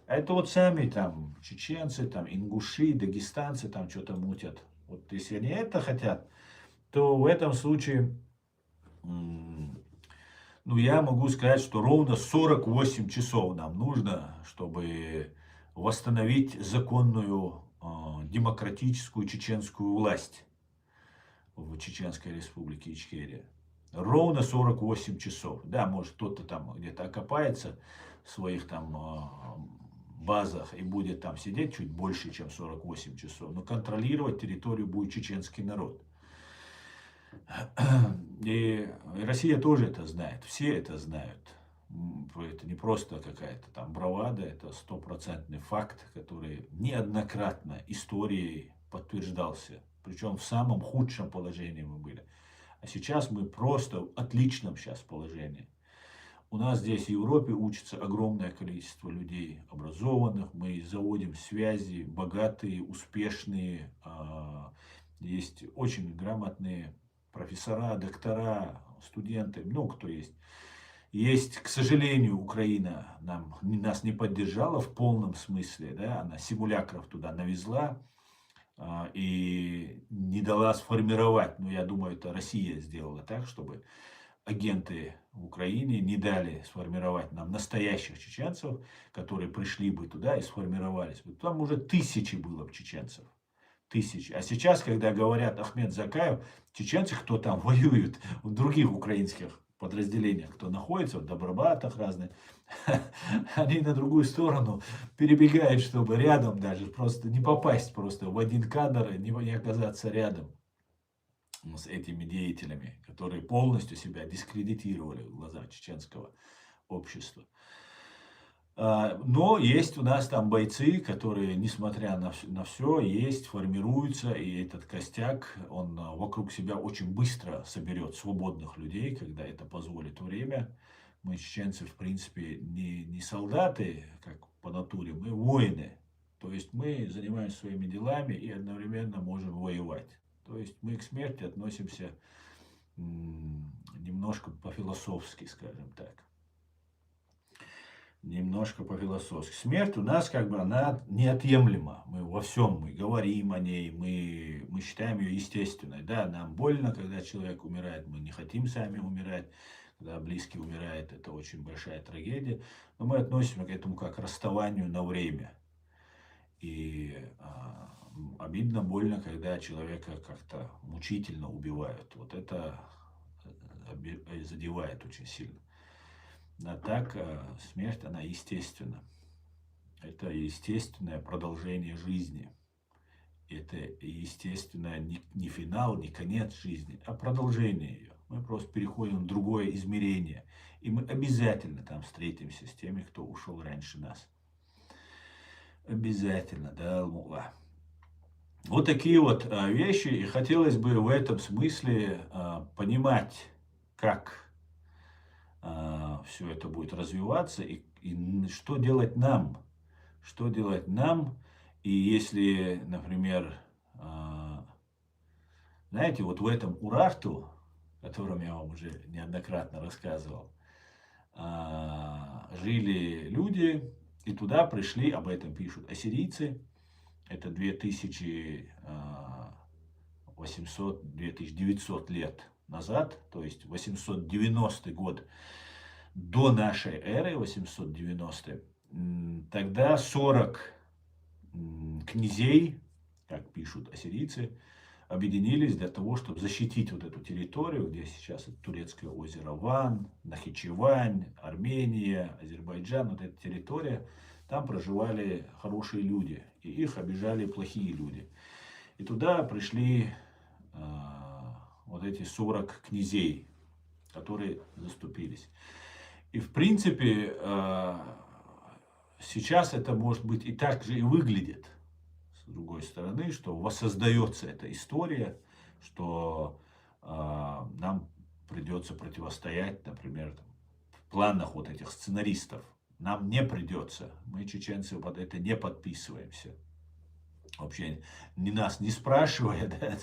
A: а это вот сами там чеченцы, там ингуши, дагестанцы там что-то мутят. Вот если они это хотят, то в этом случае, ну, я могу сказать, что ровно 48 часов нам нужно, чтобы восстановить законную демократическую чеченскую власть в Чеченской Республике Ичкерия. Ровно 48 часов. Да, может кто-то там где-то окопается в своих там базах и будет там сидеть чуть больше, чем 48 часов. Но контролировать территорию будет чеченский народ. И Россия тоже это знает, все это знают. Это не просто какая-то там бравада, это стопроцентный факт, который неоднократно историей подтверждался. Причем в самом худшем положении мы были. А сейчас мы просто в отличном сейчас положении. У нас здесь в Европе учится огромное количество людей образованных, мы заводим связи, богатые, успешные, есть очень грамотные профессора, доктора, студенты, ну кто есть. Есть, к сожалению, Украина нас не поддержала в полном смысле, да, она симулякров туда навезла и не дала сформировать, но я думаю, это Россия сделала так, чтобы агенты в Украине не дали сформировать нам настоящих чеченцев, которые пришли бы туда и сформировались бы. Там уже тысячи было бы чеченцев. Тысячи. А сейчас, когда говорят Ахмед Закаев, чеченцы, кто там воюет в других украинских подразделениях, кто находится в Добробатах разных, они на другую сторону перебегают, чтобы рядом даже просто не попасть просто в один кадр и не оказаться рядом с этими деятелями, которые полностью себя дискредитировали в глазах чеченского общества. Но есть у нас там бойцы, которые, несмотря на все, есть, формируются, и этот костяк, он вокруг себя очень быстро соберет свободных людей, когда это позволит время. Мы, чеченцы, в принципе, не солдаты, как по натуре, мы воины. То есть мы занимаемся своими делами и одновременно можем воевать. То есть мы к смерти относимся немножко по-философски, скажем так. Немножко по-философски. Смерть у нас как бы она неотъемлема. Мы во всем, мы говорим о ней, мы считаем ее естественной. Да, нам больно, когда человек умирает, мы не хотим сами умирать. Когда близкий умирает, это очень большая трагедия. Но мы относимся к этому как к расставанию на время. И обидно, больно, когда человека как-то мучительно убивают. Вот это задевает очень сильно. А так смерть, она естественна. Это естественное продолжение жизни. Это естественное не финал, не конец жизни, а продолжение ее. Мы просто переходим в другое измерение. И мы обязательно там встретимся с теми, кто ушел раньше нас. Обязательно, да, Алмула. Вот такие вот вещи. И хотелось бы в этом смысле понимать, как все это будет развиваться и что делать нам. Что делать нам. И если, например, знаете, вот в этом Урарту, о котором я вам уже неоднократно рассказывал, жили люди, и туда пришли, об этом пишут ассирийцы, это 2000 2900 лет назад, то есть 890 год до нашей эры, 890, тогда 40 князей, как пишут ассирийцы, объединились для того, чтобы защитить вот эту территорию, где сейчас это турецкое озеро Ван, Нахичевань, Армения, Азербайджан, вот эта территория, там проживали хорошие люди, и их обижали плохие люди. И туда пришли вот эти 40 князей, которые заступились. И в принципе сейчас это может быть и так же и выглядит. С другой стороны, что воссоздается эта история, что нам придется противостоять, например, в планах вот этих сценаристов. Нам не придется. Мы, чеченцы, под это не подписываемся. Вообще, нас не спрашивая, да,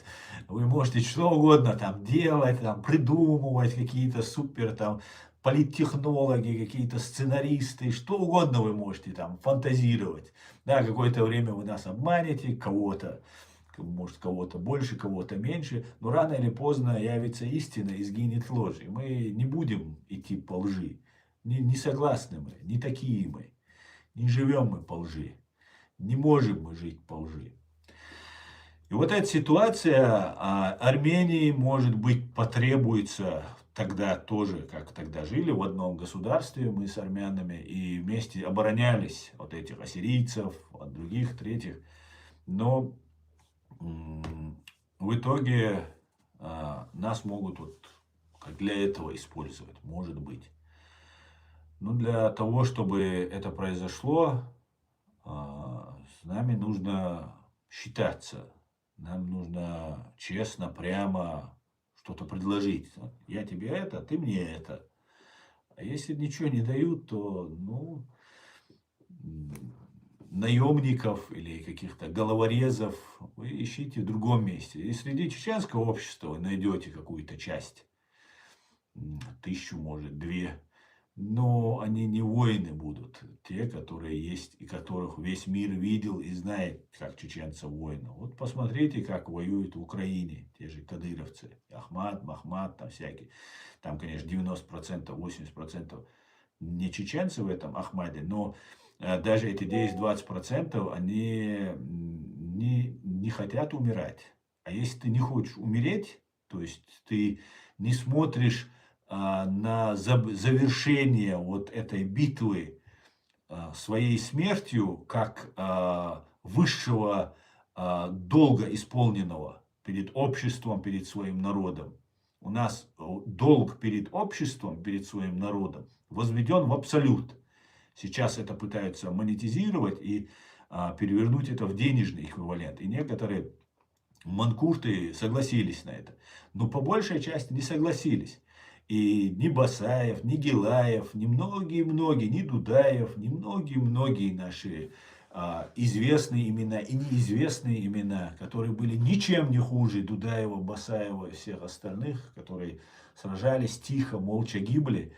A: вы можете что угодно там делать, там, придумывать, какие-то супер там политтехнологи, какие-то сценаристы, что угодно вы можете там фантазировать. Да, какое-то время вы нас обманете, кого-то, может, кого-то больше, кого-то меньше, но рано или поздно явится истина и сгинет ложь. И мы не будем идти по лжи. Не согласны мы, не такие мы. Не живем мы по лжи. Не можем мы жить по лжи. И вот эта ситуация Армении, может быть, потребуется тогда тоже, как тогда жили в одном государстве мы с армянами и вместе оборонялись от этих ассирийцев, от других, третьих. Но в итоге нас могут вот как для этого использовать, может быть. Но для того, чтобы это произошло, с нами нужно считаться. Нам нужно честно, прямо что-то предложить. Я тебе это, ты мне это. А если ничего не дают, то, ну, наемников или каких-то головорезов вы ищите в другом месте. И среди чеченского общества вы найдете какую-то часть. 1000, может, 2. Но они не воины будут, те, которые есть, и которых весь мир видел и знает, как чеченцев воинов. Вот посмотрите, как воюют в Украине те же кадыровцы. Ахмат, Махмат, там всякие. Там, конечно, 90%, 80% не чеченцы в этом Ахмаде, но даже эти 10-20% они не хотят умирать. А если ты не хочешь умереть, то есть ты не смотришь на завершение вот этой битвы своей смертью, как высшего долга исполненного перед обществом, перед своим народом. У нас долг перед обществом, перед своим народом возведен в абсолют. Сейчас это пытаются монетизировать и перевернуть это в денежный эквивалент. И некоторые манкурты согласились на это. Но по большей части не согласились. И ни Басаев, ни Гилаев, ни многие-многие, ни Дудаев, ни многие-многие наши известные имена и неизвестные имена, которые были ничем не хуже Дудаева, Басаева и всех остальных, которые сражались тихо, молча гибли,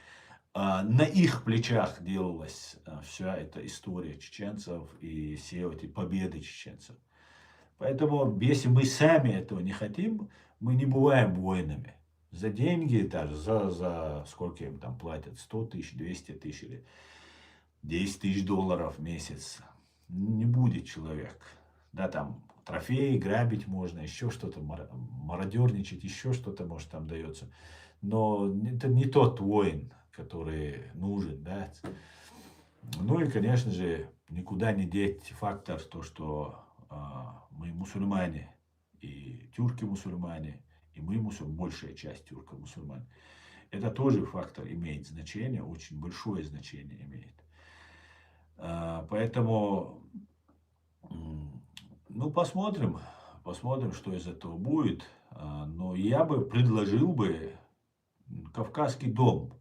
A: на их плечах делалась вся эта история чеченцев и все эти победы чеченцев. Поэтому, если мы сами этого не хотим, мы не бываем воинами. За деньги, даже за сколько им там платят, 100 тысяч, 200 тысяч или 10 тысяч долларов в месяц, не будет человек. Да, там трофеи грабить можно, еще что-то, мародерничать, еще что-то, может, там дается. Но это не тот воин, который нужен, да. Ну и, конечно же, никуда не деть фактор, то, что мы мусульмане, и тюрки мусульмане, и мы большая часть тюрков мусульман. Это тоже фактор имеет значение, очень большое значение имеет. Поэтому, ну, посмотрим, что из этого будет. Но я бы предложил бы Кавказский дом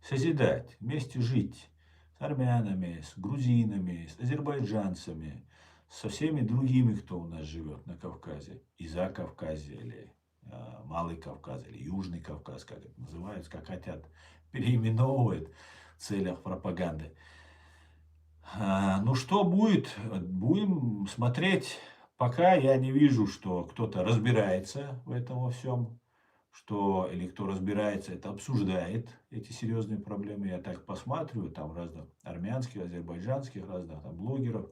A: созидать, вместе жить с армянами, с грузинами, с азербайджанцами, со всеми другими, кто у нас живет на Кавказе, и за Кавказе, или Малый Кавказ, или Южный Кавказ, как это называют, как хотят, переименовывают в целях пропаганды. Ну что будет? Будем смотреть, Пока я не вижу, что кто-то разбирается в этом во всем, или кто разбирается, это обсуждает эти серьезные проблемы. Я так посматриваю, там разных армянских, азербайджанских, разных там блогеров,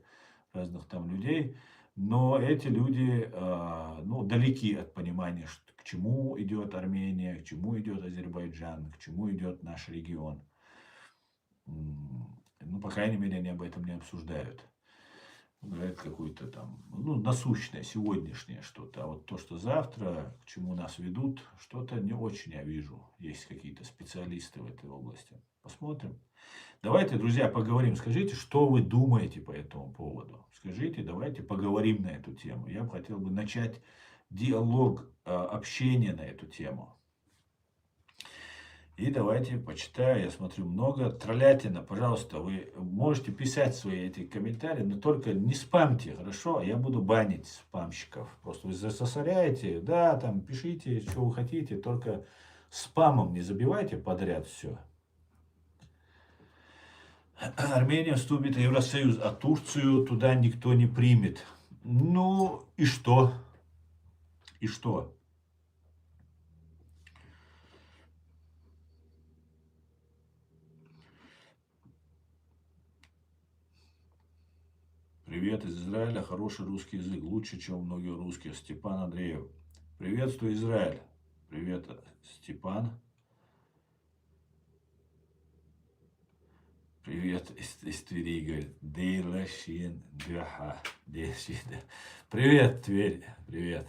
A: разных там людей. Но эти люди, ну, далеки от понимания, к чему идет Армения, к чему идет Азербайджан, к чему идет наш регион. Ну, по крайней мере, они об этом не обсуждают. Говорят какое-то там, ну, насущное, сегодняшнее что-то. А вот то, что завтра, к чему нас ведут, что-то не очень я вижу. Есть какие-то специалисты в этой области. Посмотрим. Давайте, друзья, поговорим. Скажите, что вы думаете по этому поводу. Скажите, давайте поговорим на эту тему. Я бы хотел начать диалог, общение на эту тему. И давайте почитаю, я смотрю, много троллятина. Пожалуйста, вы можете писать свои эти комментарии, но только не спамьте, хорошо? Я буду банить спамщиков. Просто вы засоряете, да, там пишите, что вы хотите, только спамом не забивайте подряд все. Армения вступит в Евросоюз, а Турцию туда никто не примет. Ну и что? И что? Привет из Израиля, хороший русский язык, лучше, чем у многих русских. Степан Андреев. Приветствую, Израиль. Привет, Степан. Привет из Твери, говорит. Дейлашин, Гаха. Привет, Тверь. Привет.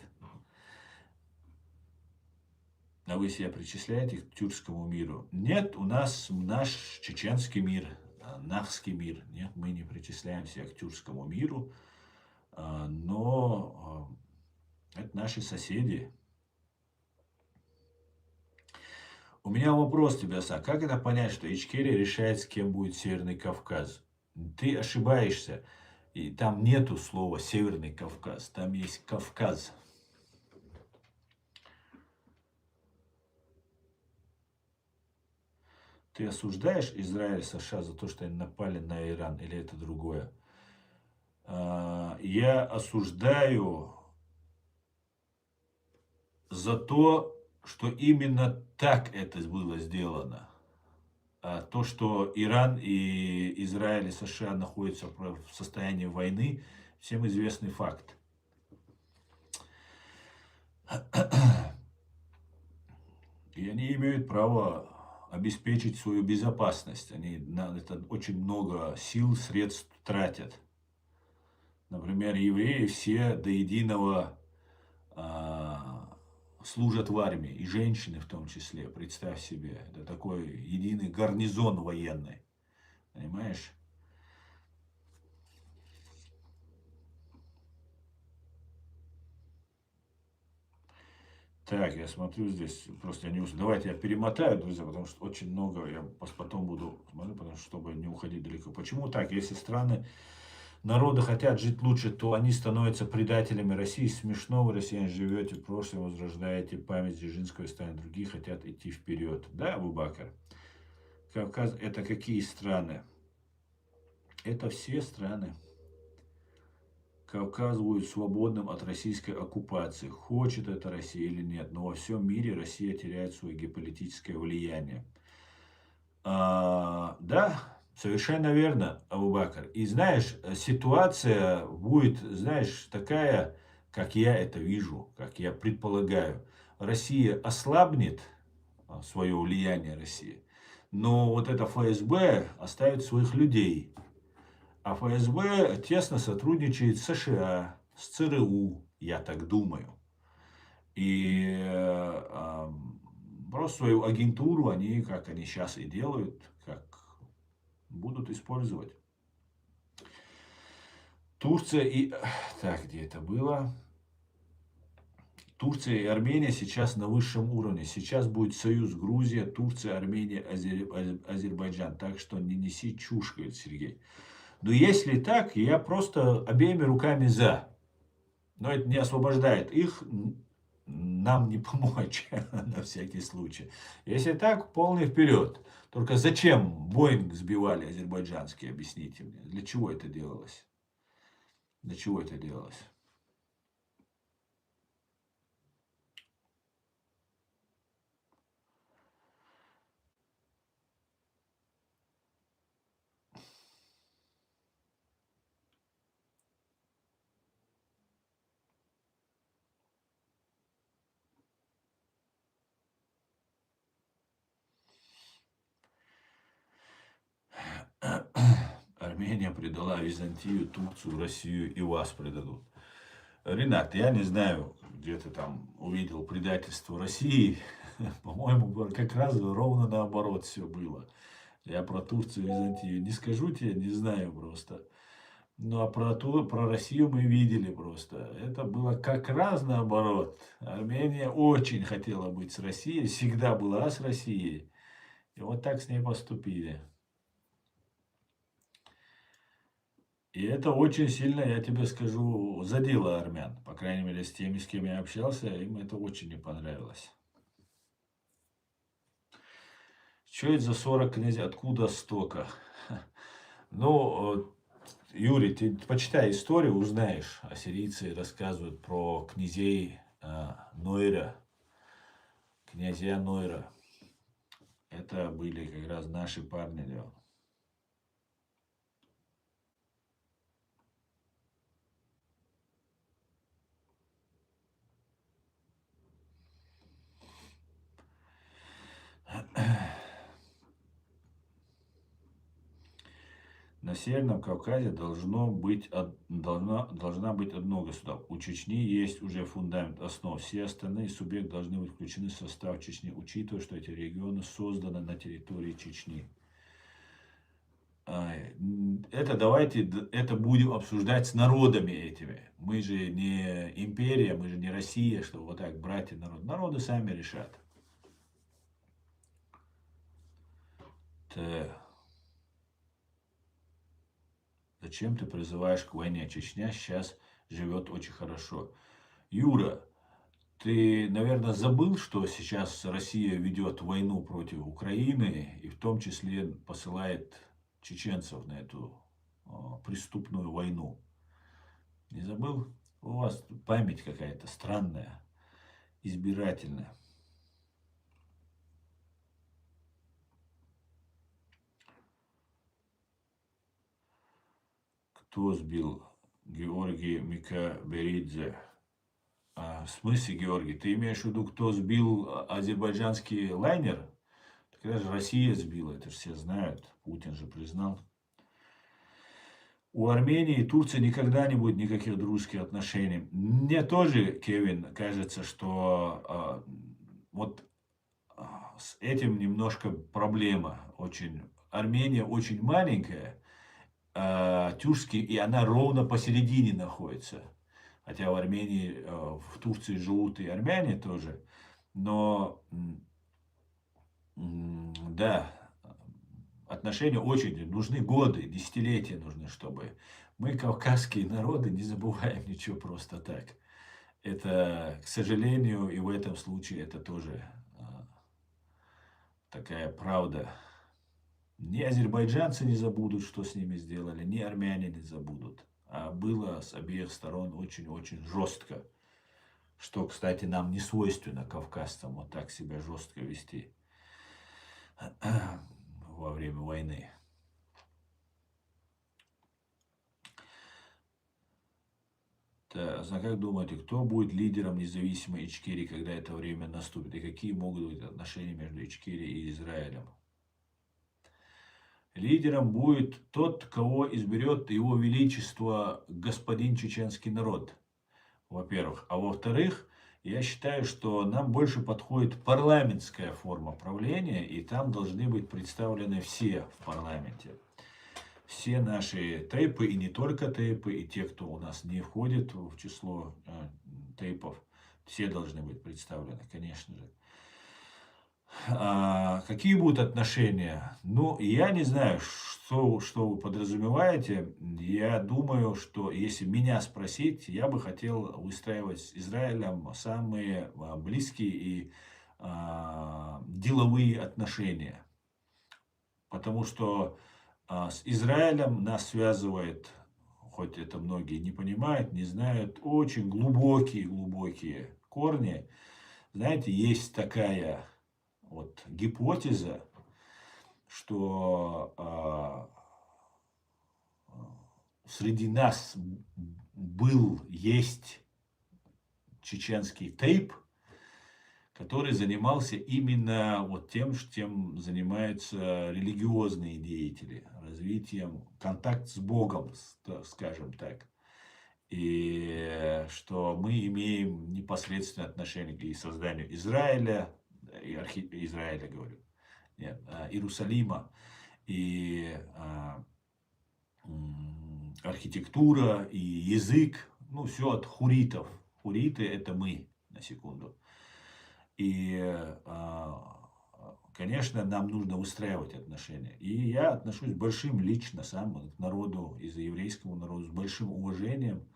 A: А вы себя причисляете к тюркскому миру? Нет, у нас наш чеченский мир, нахский мир. Нет, мы не причисляем себя к тюркскому миру, но это наши соседи. У меня вопрос тебе, Са. Как это понять, что Ичкерия решает, с кем будет Северный Кавказ? Ты ошибаешься. И там нету слова Северный Кавказ. Там есть Кавказ. Ты осуждаешь Израиль и США за то, что они напали на Иран, или это другое? Я осуждаю за то, что именно так это было сделано. То, что Иран и Израиль и США находятся в состоянии войны, всем известный факт. И они имеют право обеспечить свою безопасность. Они на это очень много сил, средств тратят. Например, евреи все до единого служат в армии, и женщины в том числе, представь себе, это такой единый гарнизон военный, понимаешь? Так, я смотрю здесь, просто я не успел. Давайте я перемотаю, друзья, потому что очень много, я потом буду смотреть, потому что, чтобы не уходить далеко. Почему так? Если народы хотят жить лучше, то они становятся предателями России. Смешно, вы, россияне, живете в прошлом, возрождаете память Дзержинского и Сталина. Другие хотят идти вперед. Да, Абу-Бакр? Кавказ – это какие страны? Это все страны. Кавказ будет свободным от российской оккупации. Хочет это Россия или нет. Но во всем мире Россия теряет свое геополитическое влияние. Да, совершенно верно, Абу-Бакр. И знаешь, ситуация будет, знаешь, такая, как я это вижу, как я предполагаю. Россия ослабнет, свое влияние России, но вот это ФСБ оставит своих людей. А ФСБ тесно сотрудничает с США, с ЦРУ, я так думаю. И просто свою агентуру они, как они сейчас и делают, как будут использовать. Турция и... Так, где это было? Турция и Армения сейчас на высшем уровне. Сейчас будет союз Грузия, Турция, Армения, Азербайджан. Так что не неси чушь, говорит Сергей. Но если так, я просто обеими руками за. Но это не освобождает их, нам не помочь, на всякий случай. Если так, полный вперед. Только зачем Боинг сбивали азербайджанские, объясните мне. Для чего это делалось? Для чего это делалось? Армения предала Византию, Турцию, Россию, и вас предадут. Ренат, я не знаю, где ты там увидел предательство России. По-моему, как раз ровно наоборот все было. Я про Турцию, Византию не скажу тебе, не знаю просто. Ну а про Россию мы видели просто. Это было как раз наоборот. Армения очень хотела быть с Россией, всегда была с Россией. И вот так с ней поступили. И это очень сильно, я тебе скажу, задело армян. По крайней мере, с теми, с кем я общался, им это очень не понравилось. Что это за 40 князей? Откуда столько? Ну, Юрий, ты почитай историю, узнаешь. Ассирийцы рассказывают про князей Нойра, князья Нойра. Это были как раз наши парни, да. На Северном Кавказе должна быть одно государство. У Чечни есть уже фундамент основ. Все остальные субъекты должны быть включены в состав Чечни, учитывая, что эти регионы созданы на территории Чечни. Это давайте это будем обсуждать с народами этими. Мы же не империя, мы же не Россия, что вот так брать и народ. Народы сами решат. Зачем ты призываешь к войне? Чечня сейчас живет очень хорошо. Юра, ты, наверное, забыл, что сейчас Россия ведет войну против Украины и в том числе посылает чеченцев на эту преступную войну. Не забыл? У вас память какая-то странная, избирательная. Кто сбил Георгий Микаберидзе? В смысле, Георгий, ты имеешь в виду, кто сбил азербайджанский лайнер? Так это же Россия сбила, это же все знают. Путин же признал. У Армении и Турции никогда не будет никаких дружеских отношений. Мне тоже, Кевин, кажется, что вот с этим немножко проблема. Очень. Армения очень маленькая, Тюркский, и она ровно посередине находится. Хотя в Армении, в Турции живут и армяне тоже. Но, да, отношения очень нужны годы, десятилетия нужны, чтобы... Мы, кавказские народы, не забываем ничего просто так. Это, к сожалению, и в этом случае это тоже такая правда. Ни азербайджанцы не забудут, что с ними сделали, ни армяне не забудут. А было с обеих сторон очень-очень жестко. Что, кстати, нам не свойственно, кавказцам, вот так себя жестко вести во время войны. Как думаете, кто будет лидером независимой Ичкерии, когда это время наступит? И какие могут быть отношения между Ичкерией и Израилем? Лидером будет тот, кого изберет его величество господин чеченский народ, во-первых. А во-вторых, я считаю, что нам больше подходит парламентская форма правления, и там должны быть представлены все в парламенте. Все наши тейпы, и не только тейпы, и те, кто у нас не входит в число тейпов, все должны быть представлены, конечно же. Какие будут отношения? Ну, я не знаю, что вы подразумеваете. Я думаю, что если меня спросить, я бы хотел выстраивать с Израилем самые близкие и деловые отношения. Потому что с Израилем нас связывает, хоть это многие не понимают, не знают, очень глубокие корни. Знаете, есть такая вот гипотеза, что среди нас есть чеченский тейп, который занимался именно вот тем, чем занимаются религиозные деятели, развитием, контакт с Богом, скажем так. И что мы имеем непосредственное отношение к созданию Израиля, Израиля, говорю, нет, Иерусалима, и архитектура, и язык, ну, все от хуритов. Хуриты – это мы, на секунду. И, конечно, нам нужно устраивать отношения. И я отношусь большим лично сам к народу, из еврейскому народу, с большим уважением.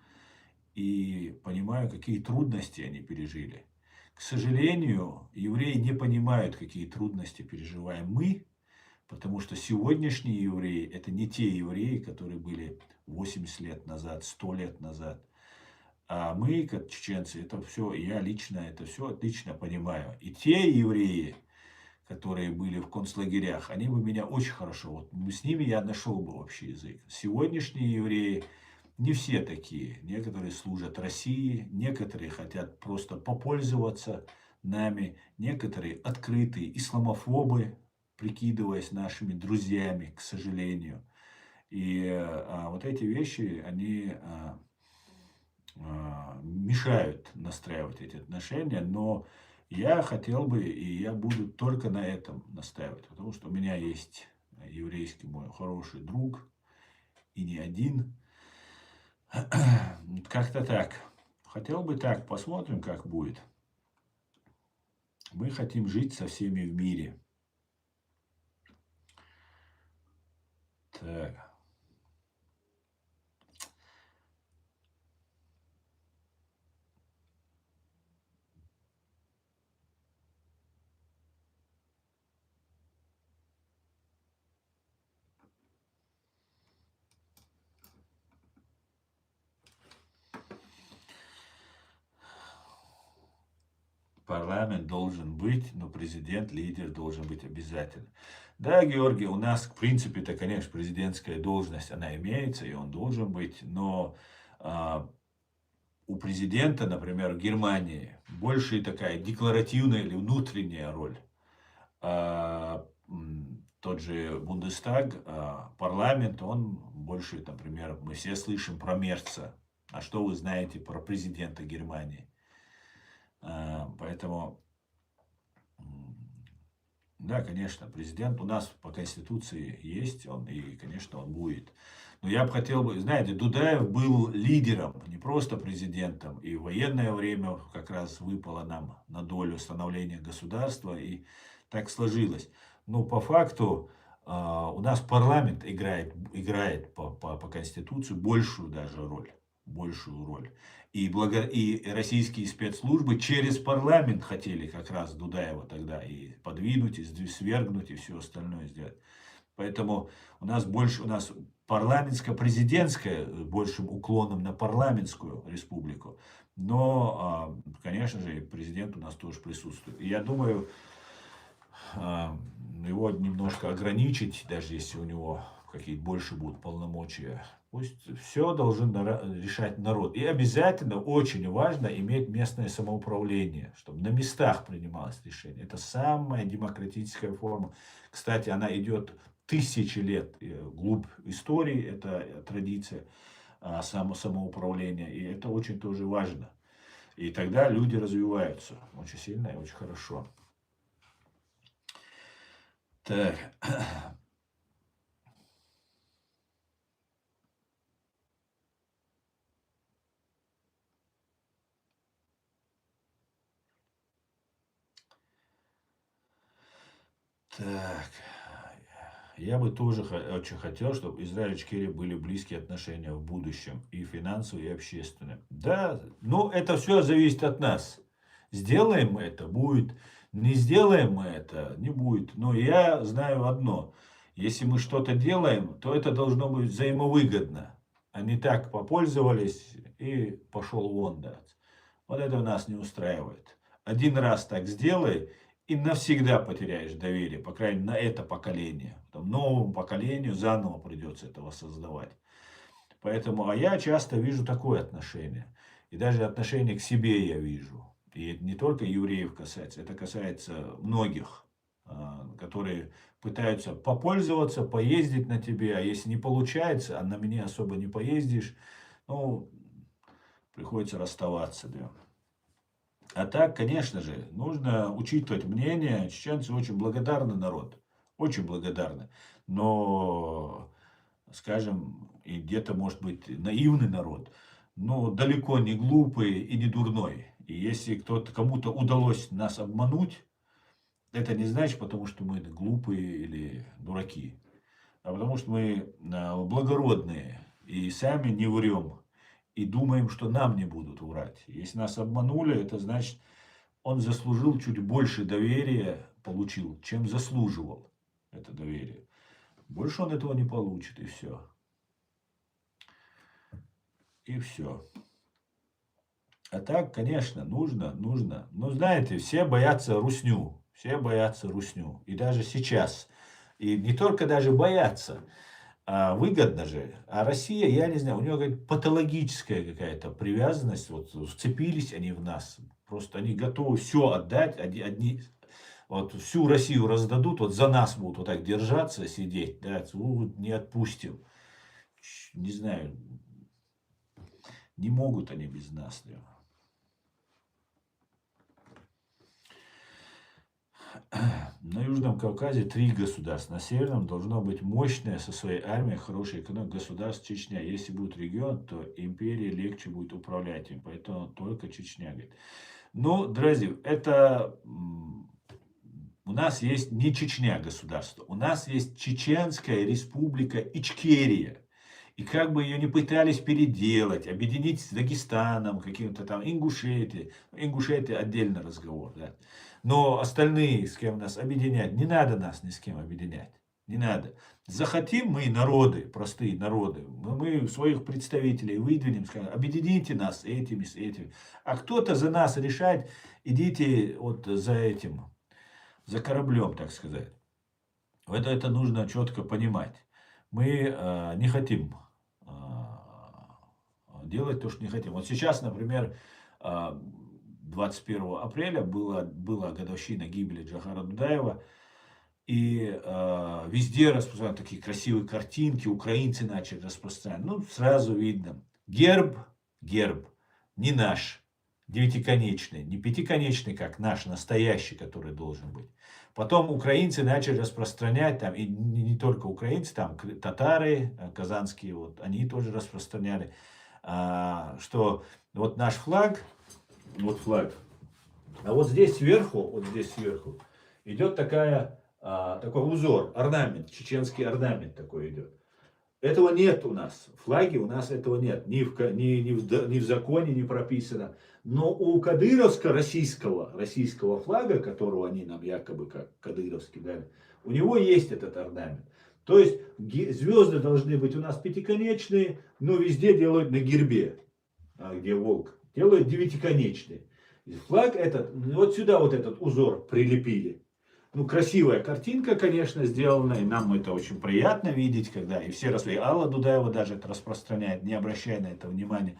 A: И понимаю, какие трудности они пережили. К сожалению, евреи не понимают, какие трудности переживаем мы, потому что сегодняшние евреи – это не те евреи, которые были 80 лет назад, 100 лет назад. А мы, как чеченцы, это все, я лично это все отлично понимаю. И те евреи, которые были в концлагерях, они бы меня очень хорошо, вот с ними я нашел бы общий язык. Сегодняшние евреи не все такие. Некоторые служат России, некоторые хотят просто попользоваться нами, некоторые открытые исламофобы, прикидываясь нашими друзьями, к сожалению. И вот эти вещи, они мешают настраивать эти отношения, но я хотел бы, и я буду только на этом настаивать, потому что у меня есть еврейский мой хороший друг, и не один. Как-то так. Хотел бы так, посмотрим, как будет. Мы хотим жить со всеми в мире. Так. Парламент должен быть, но президент, лидер должен быть обязательно. Да, Георгий, у нас, в принципе, это, конечно, президентская должность, она имеется, и он должен быть, но у президента, например, в Германии, больше такая декларативная или внутренняя роль. Тот же Бундестаг, парламент, он больше, например, мы все слышим про Мерца. А что вы знаете про президента Германии? Поэтому, да, конечно, президент у нас по Конституции есть, он, и, конечно, он будет. Но я бы хотел бы, знаете, Дудаев был лидером, не просто президентом. И в военное время как раз выпало нам на долю становления государства, и так сложилось. Но по факту у нас парламент играет по Конституции большую даже роль. Большую роль. И российские спецслужбы через парламент хотели как раз Дудаева тогда и подвинуть, и свергнуть, и все остальное сделать. Поэтому у нас парламентско-президентская, большим уклоном на парламентскую республику. Но, конечно же, президент у нас тоже присутствует. И я думаю, его немножко ограничить, даже если у него какие-то больше будут полномочия. Пусть все должен решать народ. И обязательно, очень важно, иметь местное самоуправление, чтобы на местах принималось решение. Это самая демократическая форма. Кстати, она идет тысячи лет вглубь истории, это традиция самоуправления. И это очень тоже важно. И тогда люди развиваются очень сильно и очень хорошо. Так. Так. Я бы тоже очень хотел, чтобы Израиль и Ичкерия были близкие отношения в будущем. И финансовые, и общественные. Да, но это все зависит от нас. Сделаем мы это, будет. Не сделаем мы это, не будет. Но я знаю одно. Если мы что-то делаем, то это должно быть взаимовыгодно. А не так попользовались и пошел вон, да. Вот это нас не устраивает. Один раз так сделай, и навсегда потеряешь доверие, по крайней мере, на это поколение. Там, новому поколению заново придется этого создавать. Поэтому, а я часто вижу такое отношение. И даже отношение к себе я вижу. И это не только евреев касается, это касается многих, которые пытаются попользоваться, поездить на тебе, а если не получается, а на меня особо не поездишь, ну, приходится расставаться, да. А так, конечно же, нужно учитывать мнение. Чеченцы очень благодарный народ, очень благодарны. Но, скажем, и где-то, может быть, наивный народ, но далеко не глупый и не дурной. И если кому-то удалось нас обмануть, это не значит, потому что мы глупые или дураки, а потому что мы благородные и сами не врем. И думаем, что нам не будут врать. Если нас обманули, это значит, он заслужил чуть больше доверия, получил, чем заслуживал это доверие. Больше он этого не получит, и все. И все. А так, конечно, нужно. Но знаете, все боятся русню. Все боятся русню. И даже сейчас. И не только даже боятся. А выгодно же. А Россия, я не знаю, у нее говорит, патологическая какая-то привязанность. Вот вцепились они в нас. Просто они готовы все отдать. Вот всю Россию раздадут, вот за нас будут вот так держаться, сидеть. Да, вот не отпустим. Не знаю. Не могут они без нас. Да. На Южном Кавказе 3 государства. На Северном должно быть мощное со своей армией, хорошая экономика государство Чечня. Если будет регион, то империи легче будет управлять им. Поэтому только Чечня. Говорит. Ну, друзья, это у нас есть не Чечня государство. У нас есть Чеченская республика Ичкерия. И как бы ее не пытались переделать, объединить с Дагестаном, каким-то там Ингушетией. Ингушетия отдельный разговор. Да. Но остальные, с кем нас объединять, не надо нас ни с кем объединять. Не надо. Захотим мы, народы, простые народы, мы своих представителей выдвинем, скажем, объедините нас этими, с этими. А кто-то за нас решать, идите вот за этим, за кораблем, так сказать. Это нужно четко понимать. Мы не хотим делать то, что не хотим. Вот сейчас, например, 21 апреля была годовщина гибели Джохара Дудаева. И везде распространяют такие красивые картинки, украинцы начали распространять. Ну, сразу видно. Герб не наш, девятиконечный, не пятиконечный, как наш настоящий, который должен быть. Потом украинцы начали распространять, там, и не только украинцы, там татары казанские, вот, они тоже распространяли, что вот наш флаг, вот флаг, а вот здесь сверху идет такой узор, орнамент, чеченский орнамент такой идет. Этого нет у нас. Флаги у нас этого нет. Ни в законе не прописано. Но у российского флага, которого они нам якобы как кадыровский дали, у него есть этот орнамент. То есть звезды должны быть у нас пятиконечные, но везде делают на гербе, где волк, делают девятиконечные. Флаг этот, вот сюда вот этот узор прилепили. Ну, красивая картинка, конечно, сделана, и нам это очень приятно видеть, когда и все Алла Дудаева даже это распространяет, не обращая на это внимания.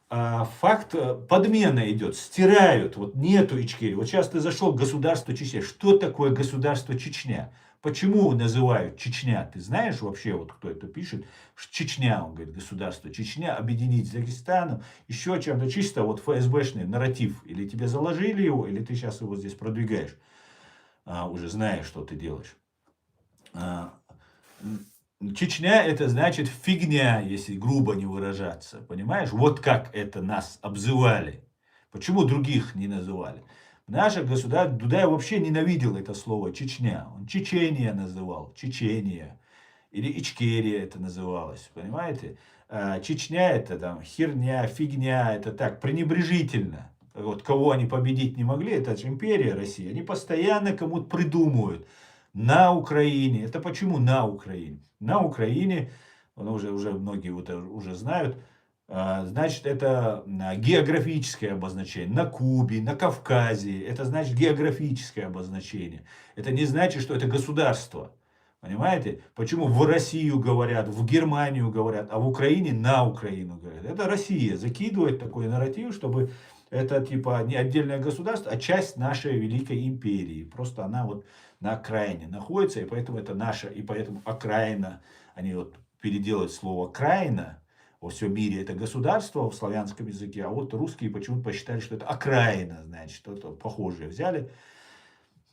A: Факт подмена идет, стирают, вот нету Ичкерии. Вот сейчас ты зашел в государство Чечня. Что такое государство Чечня? Почему называют Чечня? Ты знаешь вообще, вот кто это пишет? Чечня, он говорит, государство Чечня, объединить с Дагестаном, еще чем-то, чисто вот ФСБшный нарратив. Или тебе заложили его, или ты сейчас его здесь продвигаешь, уже зная, что ты делаешь. Чечня это значит фигня, если грубо не выражаться. Понимаешь? Вот как это нас обзывали. Почему других не называли? Наше государство, Дудаев вообще ненавидел это слово Чечня. Он Чечения называл, Чечения. Или Ичкерия это называлось. Понимаете? Чечня это там херня, фигня, это так, пренебрежительно. Вот кого они победить не могли, это же империя России. Они постоянно кому-то придумывают. На Украине. Это почему на Украине? На Украине, уже многие уже знают, значит, это географическое обозначение. На Кубе, на Кавказе. Это значит географическое обозначение. Это не значит, что это государство. Понимаете? Почему в Россию говорят, в Германию говорят, а в Украине на Украину говорят. Это Россия закидывает такой нарратив, чтобы это типа не отдельное государство, а часть нашей великой империи. Просто она вот на окраине находится, и поэтому это наша, и поэтому окраина, они вот переделать слово «краина» во всем мире это государство в славянском языке, а вот русские почему-то посчитали, что это окраина, значит, что-то похожее взяли,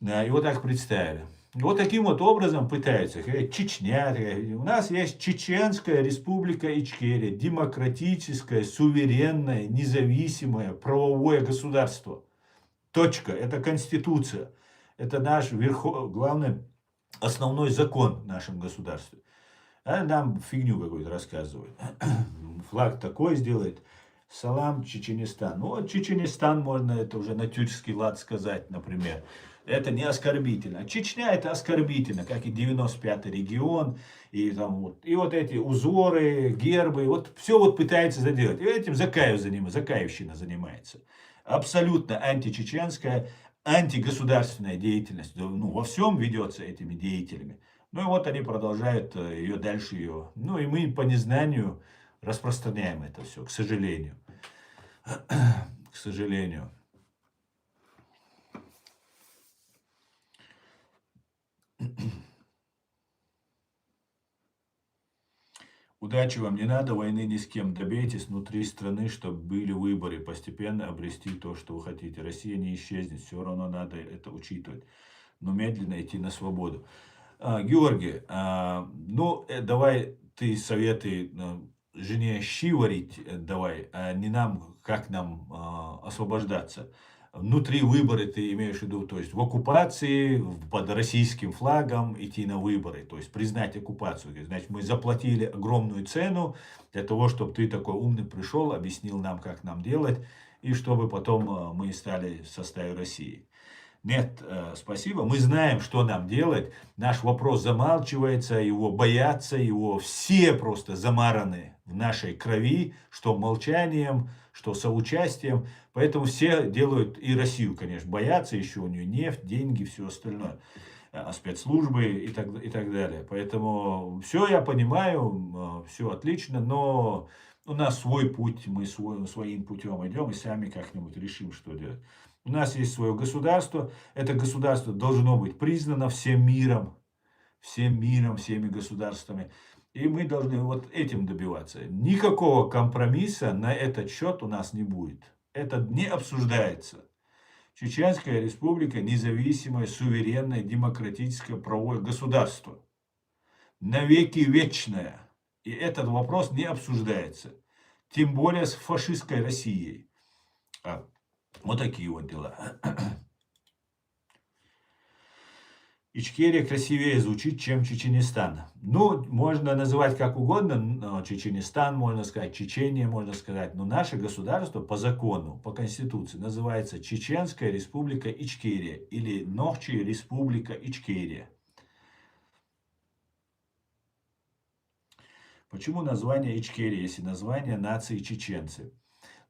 A: да, и вот так представили. И вот таким вот образом пытаются. Чечня, у нас есть Чеченская республика Ичкерия, демократическое, суверенное, независимое правовое государство. Точка. Это конституция. Это наш главный, основной закон в нашем государстве. А нам фигню какую-то рассказывают. Флаг такой сделает. Салам, Чеченистан. Ну, вот Чеченистан можно это уже на тюркский лад сказать, например. Это не оскорбительно. Чечня это оскорбительно, как и 95-й регион, и вот эти узоры, гербы, вот все вот пытается заделать. И этим Закаевщина занимается. Абсолютно античеченская, антигосударственная деятельность. Ну, во всем ведется этими деятелями. Ну и вот они продолжают ее дальше ее. Ну и мы по незнанию распространяем это все, к сожалению. К сожалению. Удачи вам, не надо войны ни с кем. Добейтесь внутри страны, чтобы были выборы. Постепенно обрести то, что вы хотите. Россия не исчезнет, все равно надо это учитывать. Но медленно идти на свободу. Георгий, ну давай ты советы жене щи варить давай, а не нам, как нам освобождаться. Внутри выборы ты имеешь в виду, то есть в оккупации, под российским флагом идти на выборы, то есть признать оккупацию. Значит, мы заплатили огромную цену для того, чтобы ты такой умный пришел, объяснил нам, как нам делать, и чтобы потом мы стали в составе России. Нет, спасибо. Мы знаем, что нам делать. Наш вопрос замалчивается, его боятся, его все просто замараны в нашей крови, что молчанием, что соучастием. Поэтому все делают, и Россию, конечно, боятся, еще у нее нефть, деньги, все остальное, спецслужбы и так далее. Поэтому все я понимаю, все отлично, но у нас свой путь, мы своим путем идем и сами как-нибудь решим, что делать. У нас есть свое государство. Это государство должно быть признано всем миром, всеми государствами. И мы должны вот этим добиваться. Никакого компромисса на этот счет у нас не будет. Это не обсуждается. Чеченская республика независимое, суверенное, демократическое правовое государство. Навеки вечное. И этот вопрос не обсуждается. Тем более с фашистской Россией. Вот такие вот дела. Ичкерия красивее звучит, чем Чеченистан. Ну, можно называть как угодно, Чеченистан, можно сказать, Чечения, можно сказать. Но наше государство по закону, по конституции называется Чеченская республика Ичкерия или Нохчи республика Ичкерия. Почему название Ичкерия, если название нации чеченцы?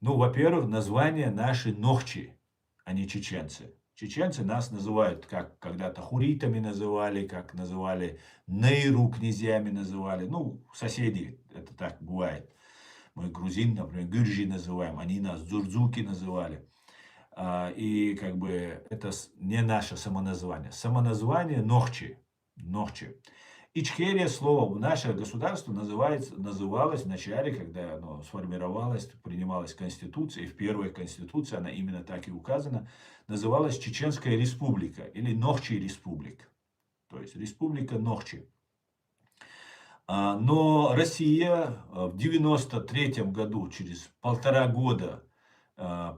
A: Ну, во-первых, название наши Нохчи, а не чеченцы. Чеченцы нас называют, как когда-то хуритами называли, как называли Нейру князьями называли. Ну, соседи, это так бывает. Мы грузин, например, гюржи называем, они нас дзурдзуки называли. И как бы это не наше самоназвание. Самоназвание Нохчи. Нохчи. Ичкерия слово наше государство называлось в начале, когда оно сформировалось, принималась Конституция, и в первой Конституции она именно так и указана, называлась Чеченская республика или Нохчи республика, то есть республика Нохчи. Но Россия в 93 году, через 1,5 года,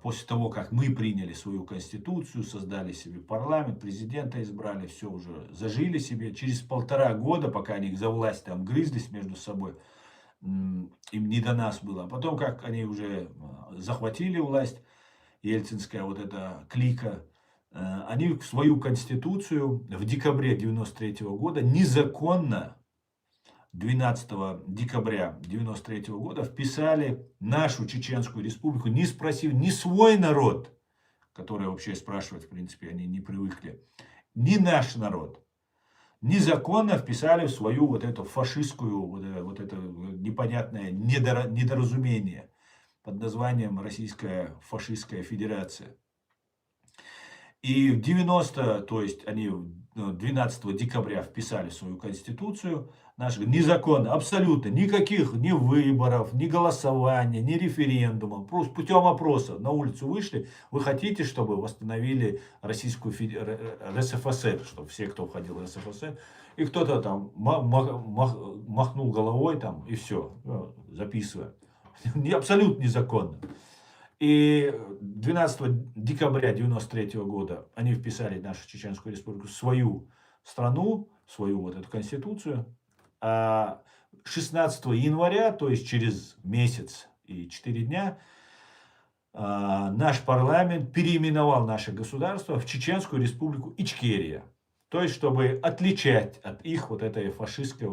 A: после того, как мы приняли свою конституцию, создали себе парламент, президента избрали, все уже зажили себе. Через 1,5 года, пока они за власть там грызлись между собой, им не до нас было. А потом, как они уже захватили власть, ельцинская вот эта клика, они в свою конституцию в декабре 93 года незаконно 12 декабря 1993 года вписали нашу Чеченскую республику, не спросив ни свой народ, который вообще спрашивать, в принципе, они не привыкли, ни наш народ. Незаконно вписали в свою вот эту фашистскую, вот это непонятное недоразумение. под названием Российская фашистская федерация. И в 90, то есть они 12 декабря вписали в свою конституцию, незаконно, абсолютно, никаких ни выборов, ни голосования, ни референдумов, просто путем опроса на улицу вышли, вы хотите, чтобы восстановили Российскую РСФСР, чтобы все, кто входил в РСФСР, и кто-то там махнул головой там, и все, записываем. Абсолютно незаконно. И 12 декабря 1993 года они вписали нашу Чеченскую Республику в свою страну, в свою вот эту конституцию. А 16 января, то есть через месяц и 4 дня, наш парламент переименовал наше государство в Чеченскую Республику Ичкерия. То есть, чтобы отличать от их вот этой фашистской,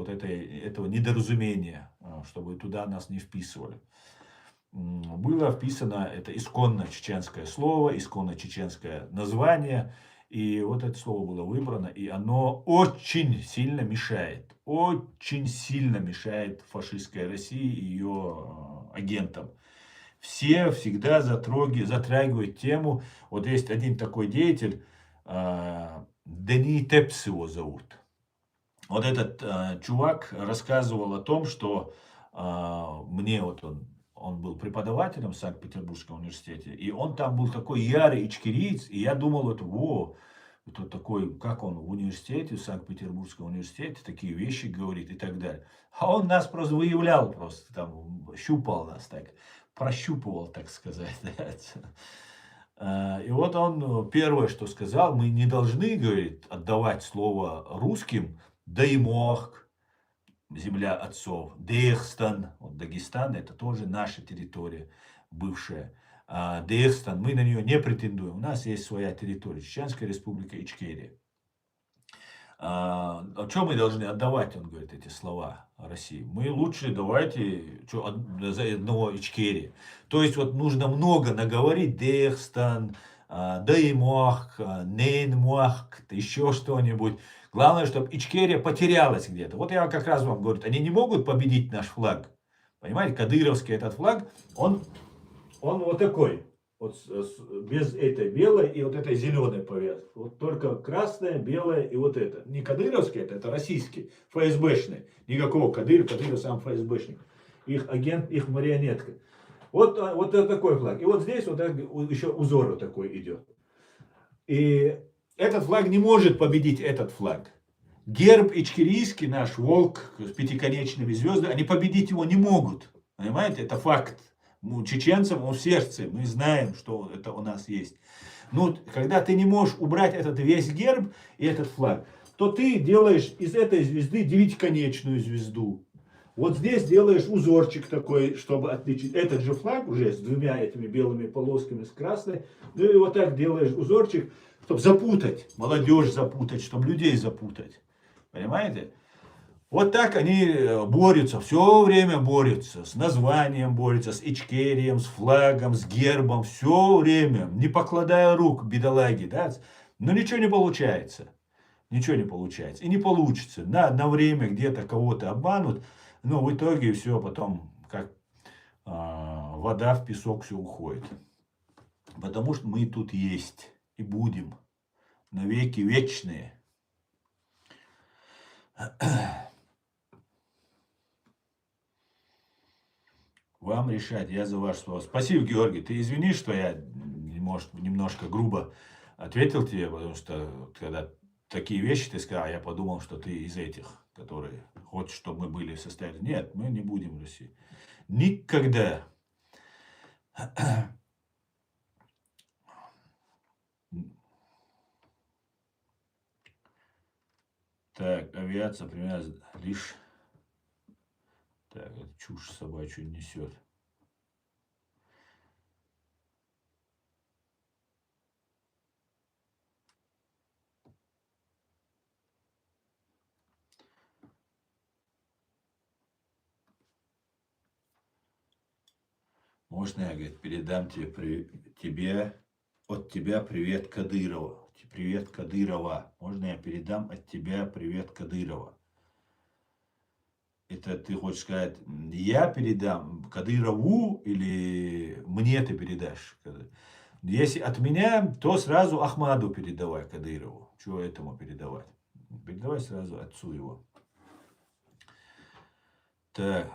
A: этого недоразумения, чтобы туда нас не вписывали. Было вписано это исконно чеченское слово, исконно чеченское название. И вот это слово было выбрано, и оно очень сильно мешает фашистской России и ее агентам. Все всегда затрагивают тему. Вот есть один такой деятель, Дени Тепс его зовут. Вот этот чувак рассказывал о том, что мне вот он был преподавателем в Санкт-Петербургском университете, и он там был такой ярый ичкериец, и я думал, это такой, как он в университете, в Санкт-Петербургском университете, такие вещи говорит и так далее. А он нас просто выявлял, просто там щупал нас так, прощупывал, так сказать. И вот он первое, что сказал, мы не должны, говорит, отдавать слово русским, Даймох, земля отцов, Дагестан, вот Дагестан, это тоже наша территория бывшая. Дагестан, мы на нее не претендуем, у нас есть своя территория, Чеченская Республика Ичкерия. А что мы должны отдавать, он говорит, эти слова России? Мы лучше давайте за одного Ичкерии. То есть вот нужно много наговорить, Дагестан, Даймох, Нейнмох, еще что-нибудь. Главное, чтобы Ичкерия потерялась где-то. Вот я как раз вам говорю, они не могут победить наш флаг. Понимаете, кадыровский этот флаг, он вот такой. Вот без этой белой и вот этой зеленой повязки. Вот только красная, белая и вот это. Не кадыровский, это российский, ФСБшный. Никакого Кадыров сам ФСБшник. Их агент, их марионетка. Вот это такой флаг. И вот здесь вот еще узор вот такой идет. И этот флаг не может победить этот флаг. Герб ичкерийский, наш волк с пятиконечными звездами, они победить его не могут. Понимаете, это факт. Чеченцам он в сердце, мы знаем, что это у нас есть. Но когда ты не можешь убрать этот весь герб и этот флаг, то ты делаешь из этой звезды девятиконечную звезду. Вот здесь делаешь узорчик такой, чтобы отличить этот же флаг уже с двумя этими белыми полосками, с красной. Ну и вот так делаешь узорчик, чтобы запутать, молодежь запутать, чтобы людей запутать. Понимаете? Вот так они борются, все время борются, с названием борются, с Ичкерием, с флагом, с гербом, все время, не покладая рук, бедолаги, да? Но ничего не получается, ничего не получается, и не получится, на время где-то кого-то обманут, но в итоге все потом, как вода в песок, все уходит, потому что мы тут есть и будем навеки вечные. Вам решать, я за ваше слово. Спасибо, Георгий. Ты извини, что я, может, немножко грубо ответил тебе, потому что когда такие вещи ты сказал, я подумал, что ты из этих, которые хочешь, чтобы мы были в состоянии. Нет, мы не будем в России. Никогда. Так, авиация примерно лишь... Так, это чушь собачью несет. Можно я, говорит, передам тебе от тебя привет Кадырова. Привет Кадырова. Можно я передам от тебя привет Кадырова? Это ты хочешь сказать, я передам Кадырову или мне ты передашь? Если от меня, то сразу Ахмаду передавай, Кадырову. Чего этому передавать? Передавай сразу отцу его. Так.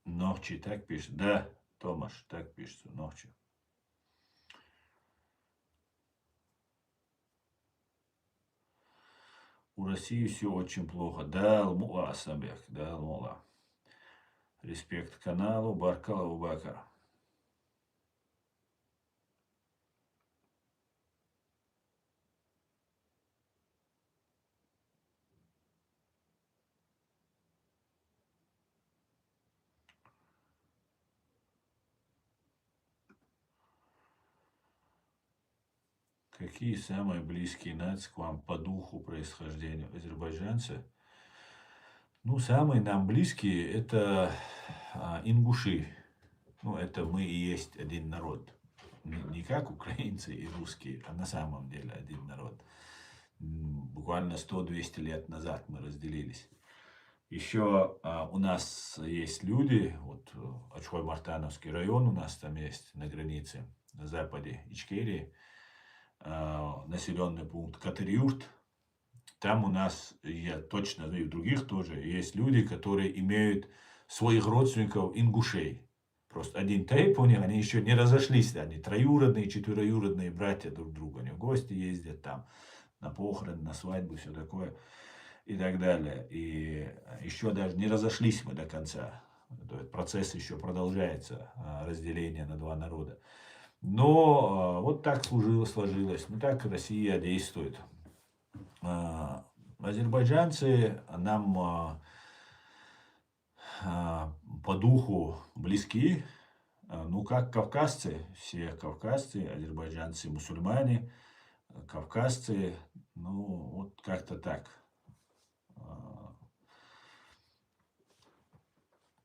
A: Ногчи, так пишет? Да, Томаш, так пишется, Ногчи. У России все очень плохо. Да, Алмула, Асамбек, да, Алмула. Респект каналу, Баркал Абубакар. Какие самые близкие нации к вам по духу происхождения азербайджанцы? Ну, самые нам близкие это ингуши. Ну, это мы и есть один народ. Не как украинцы и русские, а на самом деле один народ. Буквально 100-200 лет назад мы разделились. Еще у нас есть люди, вот Очхой-Мартановский район у нас там есть на границе, на западе Ичкерии, населенный пункт Катырюрт. Там у нас, я точно знаю, и в других тоже, есть люди, которые имеют своих родственников ингушей. Просто один тейп у них, они еще не разошлись, они троюродные, четвероюродные братья друг друга. Они в гости ездят там, на похороны, на свадьбу, все такое и так далее. И еще даже не разошлись мы до конца. Процесс еще продолжается, разделение на два народа. Но вот так сложилось. Ну так Россия действует. Азербайджанцы нам по духу близки. Ну как кавказцы, все кавказцы, азербайджанцы, мусульмане, кавказцы, ну вот как-то так.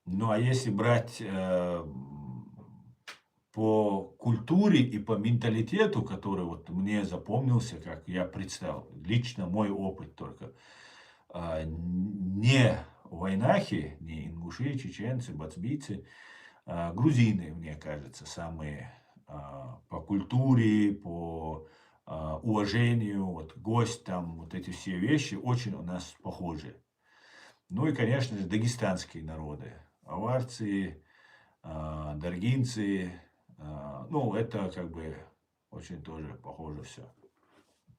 A: Ну, а если брать по культуре и по менталитету, который вот мне запомнился, как я представил, лично мой опыт только, не войнахи, не ингуши, чеченцы, бацбийцы, грузины, мне кажется, самые по культуре, по уважению, вот гость там, вот эти все вещи очень у нас похожи. Ну и, конечно же, дагестанские народы. Аварцы, даргинцы. Ну, это как бы очень тоже похоже все.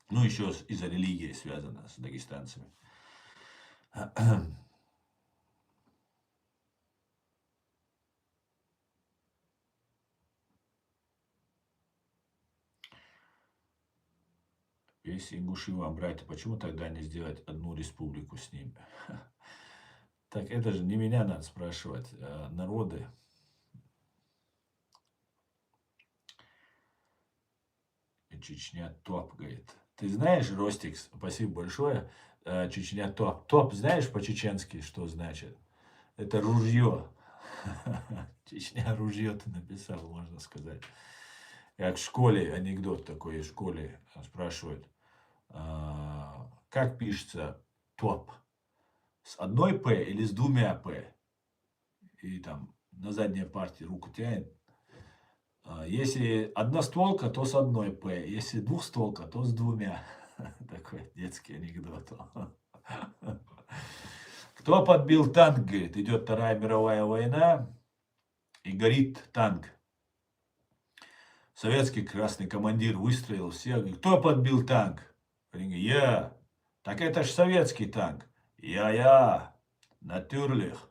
A: Ну, еще из-за религии связано с дагестанцами. Если ингуши вам братья, почему тогда не сделать одну республику с ними? Так это же не меня надо спрашивать, а народы. Чечня топ, говорит. Ты знаешь, Ростикс, спасибо большое, Чечня топ. Топ знаешь по-чеченски, что значит? Это ружье. Чечня ружье ты написал, можно сказать. Как в школе, анекдот такой в школе спрашивают, как пишется топ? С одной П или с двумя П? И там на задней партии руку тянет. Если одностволка, то с одной П. Если двухстволка, то с двумя. Такой детский анекдот. Кто подбил танк, говорит, идет Вторая мировая война, и горит танк. Советский красный командир выстроил всех, говорит, кто подбил танк? Они говорят, я. Так это ж советский танк. Я. Натюрлих.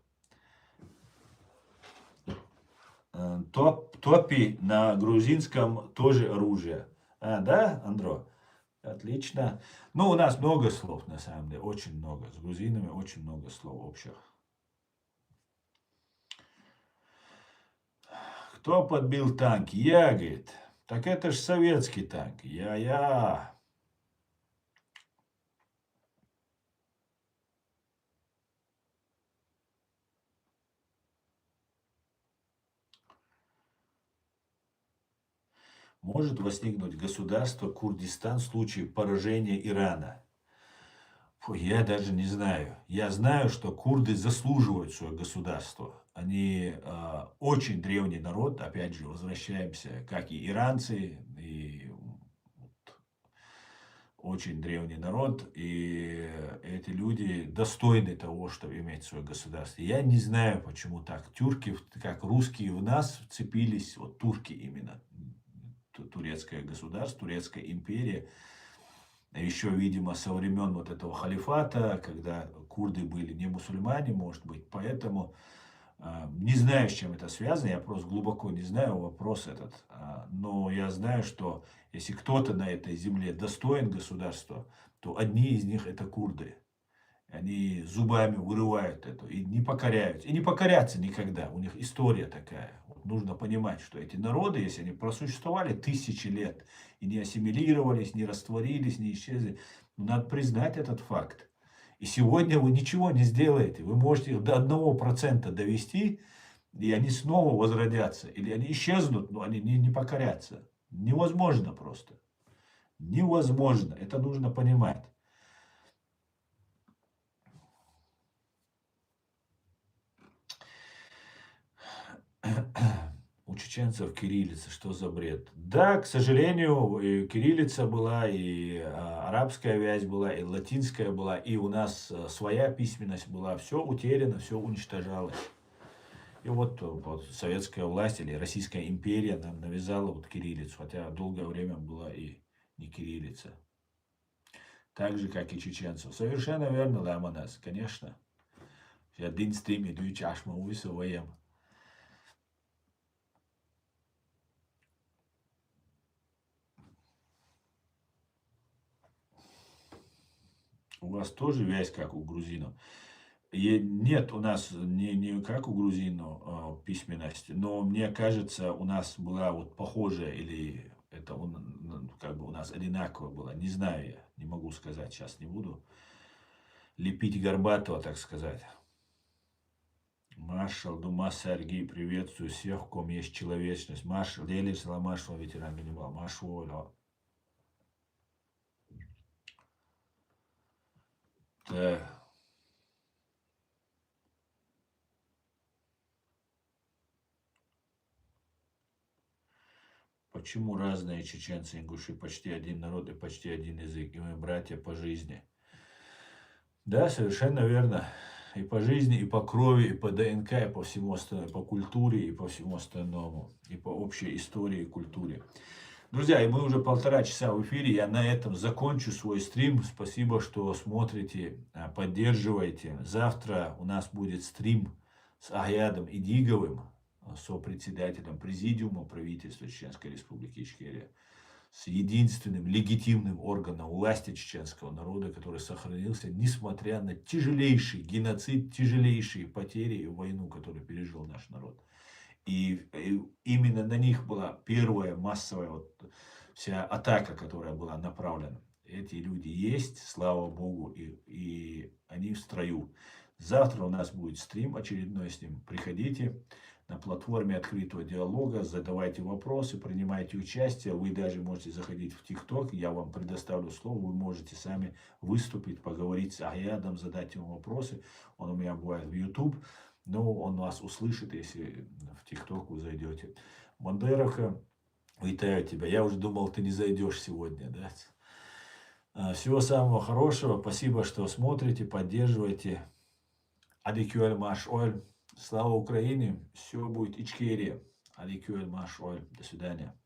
A: Топи на грузинском тоже оружие. Да, Андро? Отлично. Ну, у нас много слов, на самом деле, очень много. С грузинами очень много слов общих. Кто подбил танк? Я, говорит. Так это ж советский танк. Я. Может возникнуть государство Курдистан в случае поражения Ирана? Фу, я даже не знаю. Я знаю, что курды заслуживают свое государство. Они очень древний народ, опять же, возвращаемся, как и иранцы, и вот очень древний народ, и эти люди достойны того, чтобы иметь свое государство. Я не знаю, почему так. Тюрки, как русские в нас вцепились, вот турки именно, турецкое государство, турецкая империя. Еще, видимо, со времен вот этого халифата, когда курды были не мусульмане, может быть, поэтому не знаю, с чем это связано, я просто глубоко не знаю вопрос этот, но я знаю, что если кто-то на этой земле достоин государства, то одни из них это курды. Они зубами вырывают это и не покоряются. И не покорятся никогда. У них история такая. Вот нужно понимать, что эти народы, если они просуществовали тысячи лет и не ассимилировались, не растворились, не исчезли, надо признать этот факт. И сегодня вы ничего не сделаете. Вы можете их до 1% довести, и они снова возродятся. Или они исчезнут, но они не покорятся. Невозможно просто. Невозможно. Это нужно понимать. У чеченцев кириллица, что за бред? Да, к сожалению, и кириллица была, и арабская вязь была, и латинская была, и у нас своя письменность была. Все утеряно, все уничтожалось. И вот советская власть или Российская империя нам навязала вот кириллицу, хотя долгое время была и не кириллица. Так же, как и чеченцев. Совершенно верно, Ламанас, конечно. Один стрим, иду чашма, увисываем. У вас тоже вязь, как у грузинов? Нет, у нас не как у грузинов письменности, но мне кажется, у нас была вот похожая, или это как бы у нас одинаково было. Не знаю я, не могу сказать, сейчас не буду лепить горбатого, так сказать. Маршал Дума Сергей, приветствую всех, в ком есть человечность. Маршал, Лелиш Ламашева, ветеран Ганнибал. Машева. Так. Почему разные чеченцы и ингуши почти один народ и почти один язык, и мы братья по жизни? Да, совершенно верно. И по жизни, и по крови, и по ДНК, и по всему остальному, по культуре, и по всему остальному, и по общей истории и культуре. Друзья, и мы уже 1,5 часа в эфире, я на этом закончу свой стрим. Спасибо, что смотрите, поддерживаете. Завтра у нас будет стрим с Аядом Идиговым, сопредседателем Президиума правительства Чеченской Республики Ичкерия, с единственным легитимным органом власти чеченского народа, который сохранился, несмотря на тяжелейший геноцид, тяжелейшие потери и войну, которую пережил наш народ. И именно на них была первая массовая вся атака, которая была направлена. Эти люди есть, слава Богу, и они в строю. Завтра у нас будет стрим очередной с ним. Приходите на платформе открытого диалога, задавайте вопросы, принимайте участие. Вы даже можете заходить в ТикТок, я вам предоставлю слово, вы можете сами выступить, поговорить с Аядом, задать ему вопросы. Он у меня бывает в YouTube, но он вас услышит, если в ТикТок вы зайдете. Бандераха, витаю тебя. Я уже думал, ты не зайдешь сегодня, да? Всего самого хорошего. Спасибо, что смотрите, поддерживаете. Адикюэль Маш Оль. Слава Украине. Все будет Ичкерия. Адикюэль Маш Оль. До свидания.